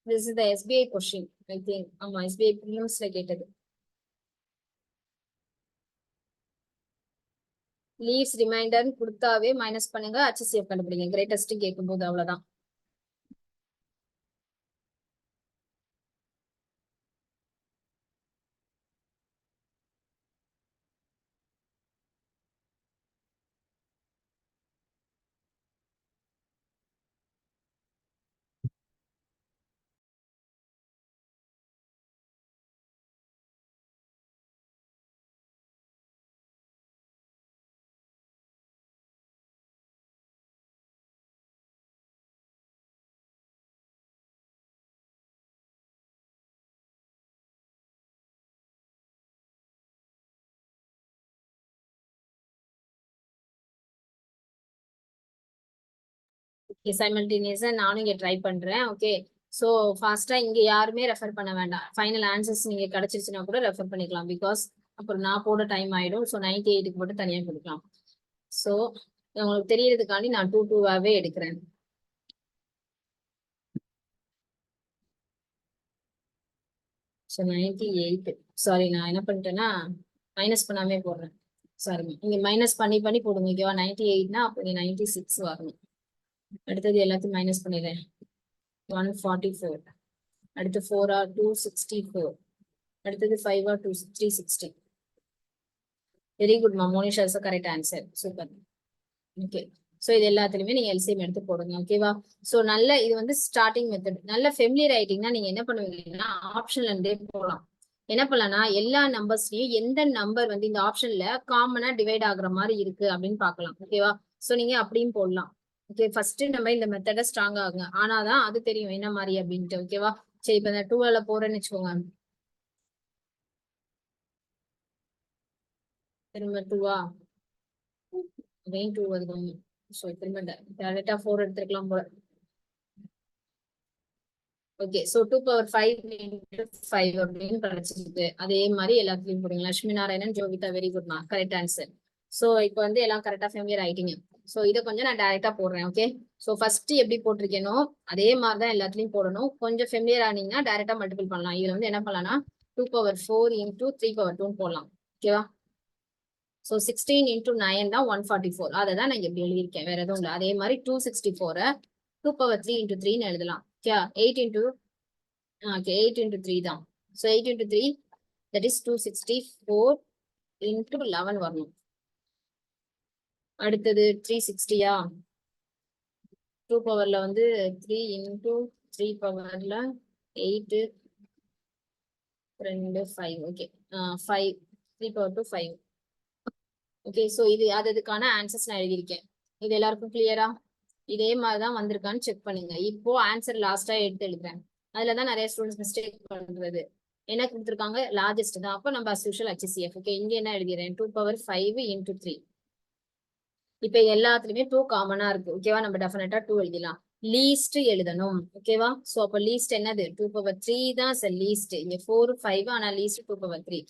This is the SBI question, I think. ஆமா, SBI prelims ல கேட்டது. லீவ்ஸ் ரிமைண்டர்னு கொடுத்தாவே மைனஸ் பண்ணுங்க, HCF கண்டுபிடிங்க. கிரேட்டஸ்ட் கேட்கும்போது அவ்வளவுதான். சைமல்டேனியஸா நானும் இங்க ட்ரை பண்றேன். ஓகே, ஸோ ஃபாஸ்டா இங்க யாருமே ரெஃபர் பண்ண வேண்டாம். ஃபைனல் ஆன்சர்ஸ் நீங்க கிடைச்சிருச்சுன்னா கூட ரெஃபர் பண்ணிக்கலாம். பிகாஸ் அப்புறம் நான் போட டைம் ஆயிடும். ஸோ 98க்கு மட்டும் தனியா கொடுக்கலாம். ஸோ உங்களுக்கு தெரியறதுக்காண்டி நான் 2-2வாவே எடுக்கிறேன். ஸோ 98, சாரி நான் என்ன பண்ணிட்டேன்னா மைனஸ் பண்ணாமே போடுறேன். சாரி, நீங்க மைனஸ் பண்ணி போடுங்க. ஓகேவா, 98னா அப்போ 96 வரணும். அடுத்தது எல்லாத்தையும் மைனஸ் பண்ணிடுறேன். 144, அடுத்து 4 ஆர் 264, அடுத்தது 5 ஆர் 360. வெரி குட் மா, Monisha is correct answer. Super. Okay, so இது எல்லாத்துலயுமே நீங்க எல்சிஎம் எடுத்து போடுங்க. ஓகேவா, ஸோ நல்ல இது வந்து ஸ்டார்டிங் மெத்தட். நல்ல ஃபெமிலியர் ஆயிட்டீங்கன்னா நீங்க என்ன பண்ணுவீங்கன்னா ஆப்ஷன்ல இருந்தே போகலாம். என்ன பண்ணலாம்னா எல்லா நம்பர்ஸ்லயும் எந்த நம்பர் வந்து இந்த ஆப்ஷன்ல காமனா டிவைட் ஆகுற மாதிரி இருக்கு அப்படின்னு பாக்கலாம். ஓகேவா, ஸோ நீங்க அப்படியும் போடலாம். ஓகே, ஃபர்ஸ்ட் நம்ம இந்த மெத்தட ஸ்ட்ராங் ஆகுங்க, ஆனாதான் அது தெரியும் என்ன மாதிரி அப்படின்ட்டு. ஓகேவா, சரி இப்ப இந்த 2ல போறேன்னு வச்சுக்கோங்க. திரும்ப 2வா, மெயின் 2 வருது. ஸோ திரும்ப டேரக்டா 4 எடுத்துக்கலாம் போல. ஓகே, ஸோ 2 power 5 into 5 அப்படின்னு கிடைச்சிருக்கு. அதே மாதிரி எல்லாத்துலயும் போடுங்க. லட்சுமி நாராயணன், ஜோவிதா, வெரி குட் மா, கரெக்ட் ஆன்சர். ஸோ இப்போ வந்து எல்லாம் கரெக்டா ஃபெமிலியர் ஆயிட்டீங்க. ஸோ இதை கொஞ்சம் நான் டைரக்டா போடுறேன். ஓகே, ஸோ ஃபர்ஸ்ட் எப்படி போட்டிருக்கேனோ அதே மாதிரி தான் எல்லாத்துலயும் போடணும். கொஞ்சம் ஃபெமிலியர் ஆனீங்கன்னா டைரக்டா மல்டிபிள் பண்ணலாம். இதுல வந்து என்ன பண்ணலாம்னா 2 power 4 into 3 power 2 போடலாம். ஓகேவா, ஸோ 16 into 9 தான் 144. அதை தான் நான் எப்படி எழுதியிருக்கேன், வேற எதுவும் இல்லை. அதே மாதிரி 264 2 power 3 into 3ன்னு எழுதலாம். ஓகே, 8 into 8 into 3 தான். So 8 into 3, that is 264 into 11 வரணும். அடுத்தது 360யா, 2 பவர்ல வந்து 3 into 3 பவர்ல 8 2 5. Okay, 5 3 power 2 5. Okay, so இது அதுக்கான ஆன்சர்ஸ் நான் எழுதியிருக்கேன். இது எல்லாருக்கும் கிளியரா? இதே மாதிரிதான் வந்திருக்கான்னு செக் பண்ணுங்க. இப்போ ஆன்சர் லாஸ்டா எடுத்து எழுதுறேன். அதுலதான் நிறைய ஸ்டூடெண்ட்ஸ் மிஸ்டேக் பண்றது. என்ன கொடுத்துருக்காங்க, லார்ஜஸ்ட் தான். அப்போ நம்ம as usual HCF. ஓகே, இங்க என்ன எழுதிடுறேன், 2 power 5 into 3. இப்ப எல்லாத்துலயுமே 2 காமனா இருக்கு. ஓகேவா, நம்ம டெஃபினட்டா 2 எழுதிடலாம். லீஸ்ட் எழுதணும். ஓகேவா, சோ அப்ப லீஸ்ட் என்னது, 2 power 3 தான் சார் லீஸ்ட். இங்க 4 5, ஆனா லீஸ்ட் 2 power 3.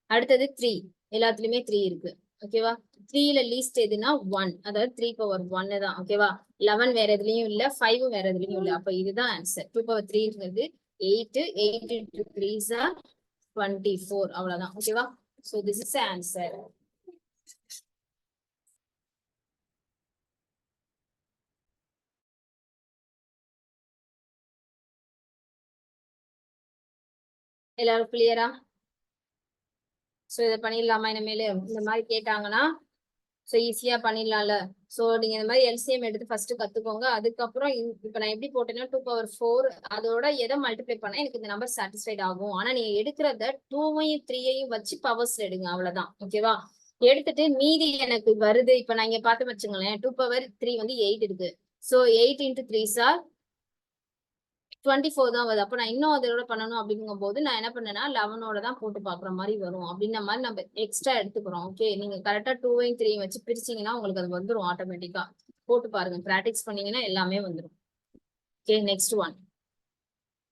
அடுத்தது 3, எல்லாத்துலயுமே 3 இருக்கு. ஓகேவா, 3ல லீஸ்ட் எதுனா 1, அதாவது 3 power 1 தான். ஓகேவா, 11 வேற எதுலயும் இல்ல, 5 வேற எதுலயும் இல்ல. அப்ப இதுதான் ஆன்சர். 2 power 3ங்கிறது 8, 8 into 3 is 24. அவ்வளவுதான். ஓகேவா, சோ திஸ் இஸ் ஆன்சர். எல்லாரும் கிளியரா? சோ இதை பண்ணிடலாமா? இனிமேலு இந்த மாதிரி கேட்டாங்கன்னா சோ ஈஸியா பண்ணிடலாம்ல. சோ நீங்க இந்த மாதிரி எல்சிஎம் எடுத்து ஃபர்ஸ்ட் கத்துக்கோங்க. அதுக்கப்புறம் இப்ப நான் எப்படி போட்டேன்னா 2 power 4 அதோட எதை மல்டிப்ளை பண்ணா எனக்கு இந்த நம்பர் சாட்டிஸ்ஃபைட் ஆகும். ஆனா நீங்க எடுக்கிறத 2வையும் 3யையும் வச்சு பவர்ஸ்ல எடுங்க, அவ்வளவுதான். ஓகேவா, எடுத்துட்டு மீதி எனக்கு வருது. இப்ப நான் இங்க பார்த்து வச்சுங்களேன், 2 power 3 வந்து 8 இருக்கு. சோ 8 into 3 சார் 24 தான் வருது. அப்ப நான் இன்னும் அதோட பண்ணணும் அப்படிங்கும் போது நான் என்ன பண்ணேன்னா 11ஓட தான் போட்டு பாக்குற மாதிரி வரும். அப்படின்ற மாதிரி நம்ம எக்ஸ்ட்ரா எடுத்துக்கிறோம். ஓகே, நீங்க கரெக்டா 2வையும் 3யும் வச்சு பிரிச்சீங்கன்னா உங்களுக்கு அது வந்துடும் ஆட்டோமேட்டிக்கா. போட்டு பாருங்க, பிராக்டிஸ் பண்ணீங்கன்னா எல்லாமே வந்துடும். Okay, next one.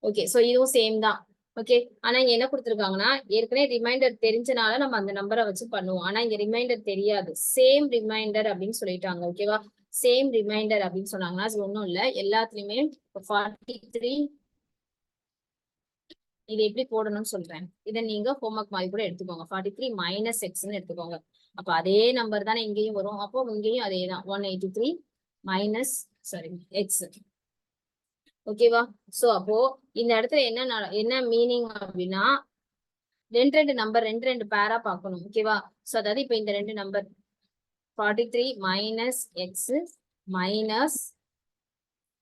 Okay, so இதுவும் சேம் தான். ஓகே, ஆனா இங்க என்ன கொடுத்துருக்காங்கன்னா ஏற்கனவே ரிமைண்டர் தெரிஞ்சனால நம்ம அந்த நம்பரை வச்சு பண்ணுவோம். ஆனா இங்க ரிமைண்டர் தெரியாது, சேம் ரிமைண்டர் அப்படின்னு சொல்லிட்டாங்க. ஓகேவா, சேம் ரிமைண்டர் அப்படின்னு சொன்னாங்கன்னா அது ஒண்ணும் இல்ல, எல்லாத்துலயுமே 43 இது எப்படி போடணும்னு சொல்றேன். இதை நீங்க ஹோம்ஒர்க் மாதிரி கூட எடுத்துக்கோங்க. 43 மைனஸ் எக்ஸ்ன்னு எடுத்துக்கோங்க. அப்ப அதே நம்பர் தானே இங்கேயும் வரும். அப்போ இங்கேயும் அதே தான் 183 மைனஸ் சாரி எக்ஸ். ஓகேவா? சோ அப்போ இந்த இடத்துல என்ன மீனிங் அப்படின்னா ரெண்டு நம்பர் ரெண்டு பேரா பார்க்கணும். ஓகேவா? சோ அதாவது இப்ப இந்த ரெண்டு நம்பர் 43 மைனஸ் எக்ஸ் மைனஸ்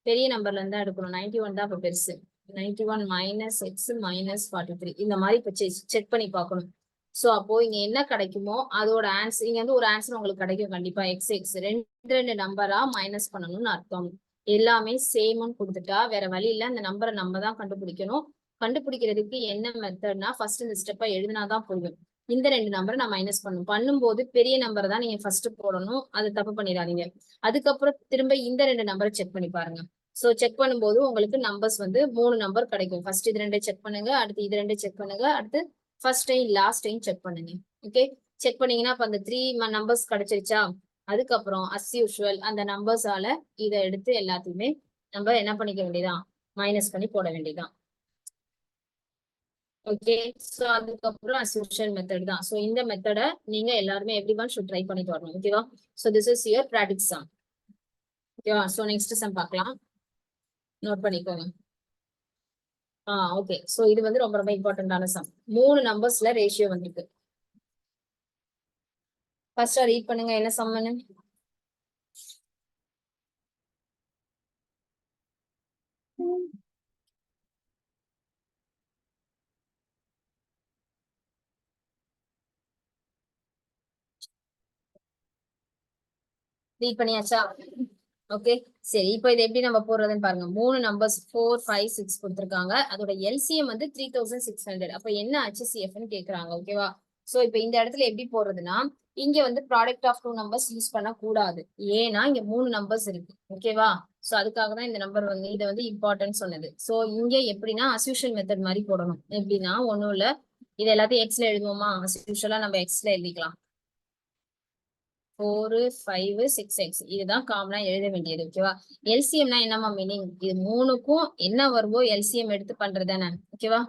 பெரிய நம்பர்ல இருந்தா எடுக்கணும். 91 தான் இப்ப பெருசு. 91 மைனஸ் எக்ஸ் மைனஸ் 43 இந்த மாதிரி இப்ப செக் பண்ணி பார்க்கணும். சோ அப்போ இங்க என்ன கிடைக்குமோ அதோட ஆன்சர் இங்க வந்து ஒரு ஆன்சர் உங்களுக்கு கிடைக்கும் கண்டிப்பா. எக்ஸ் ரெண்டு நம்பரா மைனஸ் பண்ணணும்னு அர்த்தம். எல்லாமே சேம்னு கொடுத்துட்டா வேற வழி இல்ல, அந்த நம்பரை நம்ம தான் கண்டுபிடிக்கணும். கண்டுபிடிக்கிறதுக்கு என்ன மெத்தட்னா ஃபர்ஸ்ட் இந்த ஸ்டெப்பை எழுதினாதான் புரியும். இந்த ரெண்டு நம்பரை நான் மைனஸ் பண்ணும்போது பெரிய நம்பரை தான் நீங்க ஃபர்ஸ்ட் போடணும். அது தப்பு பண்ணிடாதீங்க. அதுக்கப்புறம் திரும்ப இந்த ரெண்டு நம்பரை செக் பண்ணி பாருங்க. சோ செக் பண்ணும்போது உங்களுக்கு நம்பர்ஸ் வந்து 3 நம்பர் கிடைக்கும். ஃபர்ஸ்ட் இது ரெண்டே செக் பண்ணுங்க, அடுத்து இது ரெண்டே செக் பண்ணுங்க, அடுத்து first time last time check பண்ணுங்க. ஓகே, செக் பண்ணீங்கன்னா அப்ப அந்த 3 நம்பர்ஸ் கிடைச்சிருச்சா? அதுக்கப்புறம் அஸ் யூஷுவல் அந்த நம்பர்ஸால இதை எடுத்து எல்லாத்தையுமே நம்ம என்ன பண்ணிக்க வேண்டியதான், மைனஸ் பண்ணி போட வேண்டியதான். ஓகே, சோ அதுக்கப்புறம் அஸ் யூஷுவல் மெத்தட் தான். சோ இந்த மெத்தடை நீங்க எல்லாருமே எவ்ரிவன் ஷுட் ட்ரை பண்ணிட்டு வரணும். ஓகேவா? So this is your practice sum. ஓகேவா? சோ நெக்ஸ்ட் சம் பார்க்கலாம். நோட் பண்ணிக்கோங்க. ஓகே, சோ இது வந்து ரொம்ப ரொம்ப இம்பார்ட்டன்டான சம். 3 நம்பர்ஸ்ல ரேஷியோ வந்திருக்கு. ஃபர்ஸ்ட் ரீட் பண்ணுங்க என்ன சம்னு. ரீட் பண்ணியாச்சா? ஓகே, சரி. இப்போ இது எப்படி நம்ம போடுறதுன்னு பாருங்க. 3 நம்பர்ஸ் 4, 5, 6 கொடுத்துருக்காங்க. அதோட எல்சிஎம் வந்து 3600. அப்ப என்ன HCFன்னு கேக்குறாங்க. ஓகேவா? சோ இப்போ இந்த இடத்துல எப்படி போடுறதுன்னா இங்க வந்து ப்ராடக்ட் ஆஃப் 2 நம்பர்ஸ் யூஸ் பண்ண கூடாது. ஏன்னா இங்க 3 நம்பர்ஸ் இருக்கு. ஓகேவா? சோ அதுக்காக தான் இந்த நம்பர் வந்து இதை வந்து இம்பார்ட்டன்ட் சொன்னது. சோ இங்க எப்படின்னா அஸ்யூஷுவல் மெத்தட் மாதிரி போடணும். எப்படின்னா ஒண்ணும் இல்ல, இது எல்லாத்தையும் எக்ஸ்ல எழுதுவோமா? அஸ்யூஷுவலா நம்ம எக்ஸ்ல எழுதிக்கலாம். 4, 5, 6x இதுதான் காமனா எழுத வேண்டியது. ஓகேவா? எல்சிஎம்னா என்னமா மீனிங்? இது மூணுக்கும் என்ன வருவோ எல்சிஎம் எடுத்து பண்றதுதானே. ஓகேவா?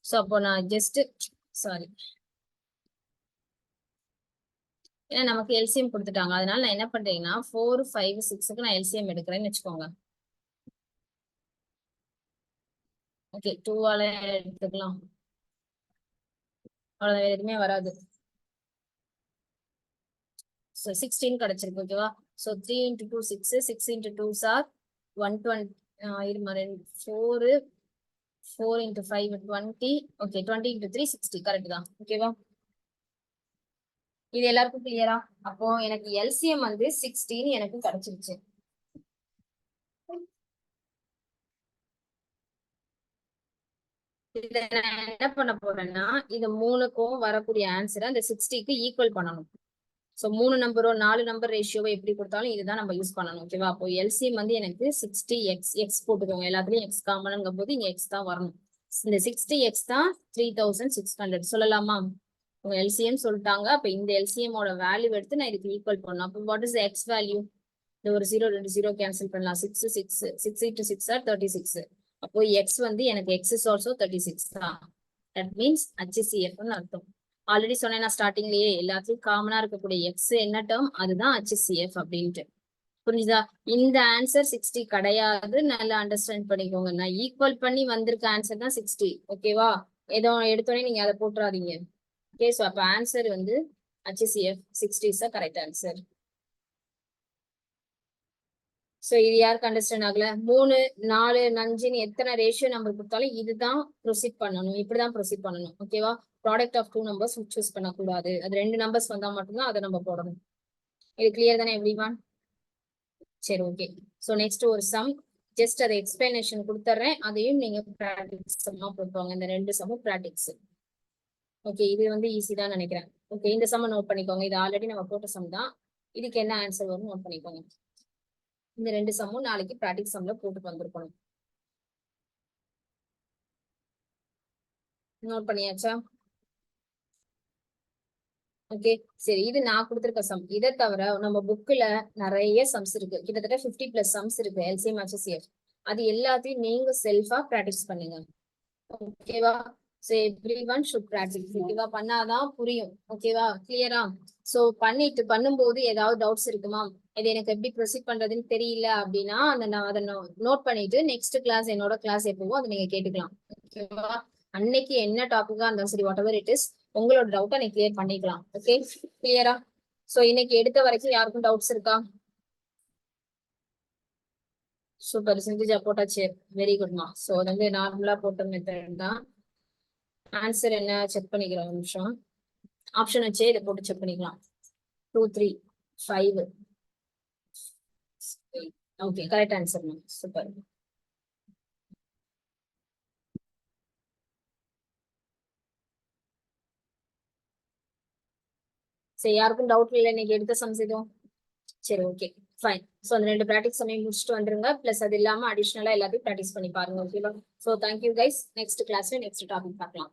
சோ அப்போ நான் ஜஸ்ட் சாரி, ஏன்னா நமக்கு எல்சிஎம் கொடுத்துட்டாங்க. அதனால நான் என்ன பண்றேன்னா 4, 5, 6க்கு நான் எல்சிஎம் எடுக்கிறேன்னு வச்சுக்கோங்க. ஓகே, 2ஆல எடுத்துக்கலாம். அவ்வளவுதான், வேற எதுவுமே வராது. So 16 கிடைச்சிருக்கு. ஓகேவா? So 3 into 2 6, 6 into 2 are 120. இருமா 4, 4 into 5 20. Okay, 20 into 3 60. கரெக்ட் தான். ஓகேவா? இது எல்லாருக்கும் கிளியரா? அப்போ எனக்கு எல்சிஎம் வந்து 16 எனக்கு கிடைச்சிருச்சு. இதை நான் என்ன பண்ண போறேன்னா இது மூணுக்கும் வரக்கூடிய ஆன்சரை அந்த 60க்கு ஈக்குவல் பண்ணணும். சோ 3 நம்பரோ 4 நம்பர் ரேஷியோவோ எப்படி கொடுத்தாலும் இதுதான் நம்ம யூஸ் பண்ணணும். ஓகேவா? அப்போ எல்சிஎம் வந்து எனக்கு 60x. எக்ஸ் போட்டுக்கோங்க, எல்லாத்துலயும் எக்ஸ் காமனுங்கும் போது இங்க எக்ஸ் தான் வரணும். இந்த 60x தான் 3600 சொல்லலாமா? உங்க எல்சிஎம் சொல்லிட்டாங்க. அப்ப இந்த எல்சிஎம் ஓட வேல்யூ எடுத்து நான் இதுக்கு ஈக்குவல் பண்ணணும். அப்போ வாட் இஸ் எக்ஸ் வேல்யூ? இந்த ஒரு 0 2 0 கேன்சல் பண்ணலாம். 6 into 6 are 36. அப்போ எக்ஸ் வந்து எனக்கு எக்ஸ் இஸ் ஆல்சோ 36 தான். தட் மீன்ஸ் HCFன்னு அர்த்தம். ஆல்ரெடி சொன்னேன் நான் ஸ்டார்டிங்லயே, எல்லாத்துலயும் காமனா இருக்கக்கூடிய எக்ஸ் என்ன டேர்ம், அதுதான் HCF அப்படின்ட்டு. புரிஞ்சுதா? இந்த ஆன்சர் 60 கிடையாது. நல்லா அண்டர்ஸ்டாண்ட் பண்ணிக்கோங்க. நான் ஈக்குவல் பண்ணி வந்திருக்க ஆன்சர் தான் 60. ஓகேவா? ஏதோ எடுத்தோடனே நீங்க அதை போட்டுறாதீங்க. ஓகே, சோ அப்ப ஆன்சர் வந்து HCF 60 is correct answer. So இது யாருக்கு அண்டர்ஸ்டாண்ட் ஆகல? 3, 4, 5 எத்தனை ரேஷியோ நம்பர் கொடுத்தாலும் இதுதான் ப்ரொசீட் பண்ணணும். இப்படிதான் ப்ரொசீட் பண்ணணும். ஓகேவா? ப்ராடக்ட் ஆஃப் 2 நம்பர்ஸ் சூஸ் பண்ணக்கூடாது. அது 2 நம்பர்ஸ் வந்தா மட்டும்தான் அதை நம்ம போடணும். இது கிளியர் தானே எவ்ரிவன்? சரி, ஓகே. சோ நெக்ஸ்ட் ஒரு சம், ஜஸ்ட் அதை எக்ஸ்பிளனேஷன் கொடுத்துறேன். அதையும் நீங்க பிராக்டிஸ் சம்மா போட்டுவாங்க. இந்த 2 சம்மும் பிராக்டிஸ். ஓகே, இது வந்து ஈஸி தான் நினைக்கிறேன். ஓகே, இந்த சம்ம நோட் பண்ணிக்கோங்க. இது ஆல்ரெடி நம்ம போட்ட சம் தான். இதுக்கு என்ன ஆன்சர் வரும் நோட் பண்ணிக்கோங்க. இந்த 2 சம்மும் நாளைக்கு பிராக்டிஸ் சம்ல போட்டு வந்திருக்கணும். நோட் பண்ணியாச்சா? ஓகே, சரி. இது நான் கொடுத்திருக்க சம். இதை தவிர நம்ம புக்ல நிறைய சம்ஸ் இருக்கு. கிட்டத்தட்ட 50+ சம்ஸ் இருக்கு எல்சிஎம் HCF. அது எல்லாத்தையும் நீங்க செல்ஃபா பிராக்டிஸ் பண்ணுங்க. ஓகேவா? So everyone should practice. ஓகேவா? பண்ணாதான் புரியும். ஓகேவா? கிளியரா? சோ பண்ணும்போது ஏதாவது டவுட்ஸ் இருக்குமா? இது எனக்கு எப்படி ப்ரொசீட் பண்றதுன்னு தெரியல அப்படின்னா அதை நோட் பண்ணிட்டு நெக்ஸ்ட் கிளாஸ் என்னோட கிளாஸ் எப்பவோ அதை நீங்க கேட்டுக்கலாம். ஓகேவா? அன்னைக்கு என்ன டாபிக்கா இருந்தாலும் சரி, வாட் எவர் இட் இஸ், உங்களோட டவுட்டை நீங்க கிளியர் பண்ணிக்கலாம். ஓகே, கிளியரா? சோ இன்னைக்கு எடுத்த வரைக்கும் யாருக்கும் டவுட்ஸ் இருக்கா? சூப்பர், சிந்திஜா போட்டாச்சு. வெரி குட்மா. சோ அது வந்து நார்மலா போட்ட மெத்தட் தான். ஆன்சர் என்ன செக் பண்ணிக்கிறோம் ஒரு நிமிஷம். ஆப்ஷன் வச்சே இதை போட்டு செக் பண்ணிக்கலாம். 2 3 5. Okay, correct answer ma'am. Super. சரி, யாருக்கும் டவுட் இல்லை இன்னைக்கு எடுத்த சம்ஸ் எதுவும்? சரி, ஓகே, ஃபைன். ஸோ அந்த 2 ப்ராக்டிஸ் சமயம் முடிச்சுட்டு வந்துருங்க. பிளஸ் அது இல்லாம அடிஷனலா எல்லாத்தையும் ப்ராக்டிஸ் பண்ணி பாருங்க. ஓகேவா? So thank you guys. நெக்ஸ்ட் கிளாஸ்ல நெக்ஸ்ட் டாபிக் பார்க்கலாம்.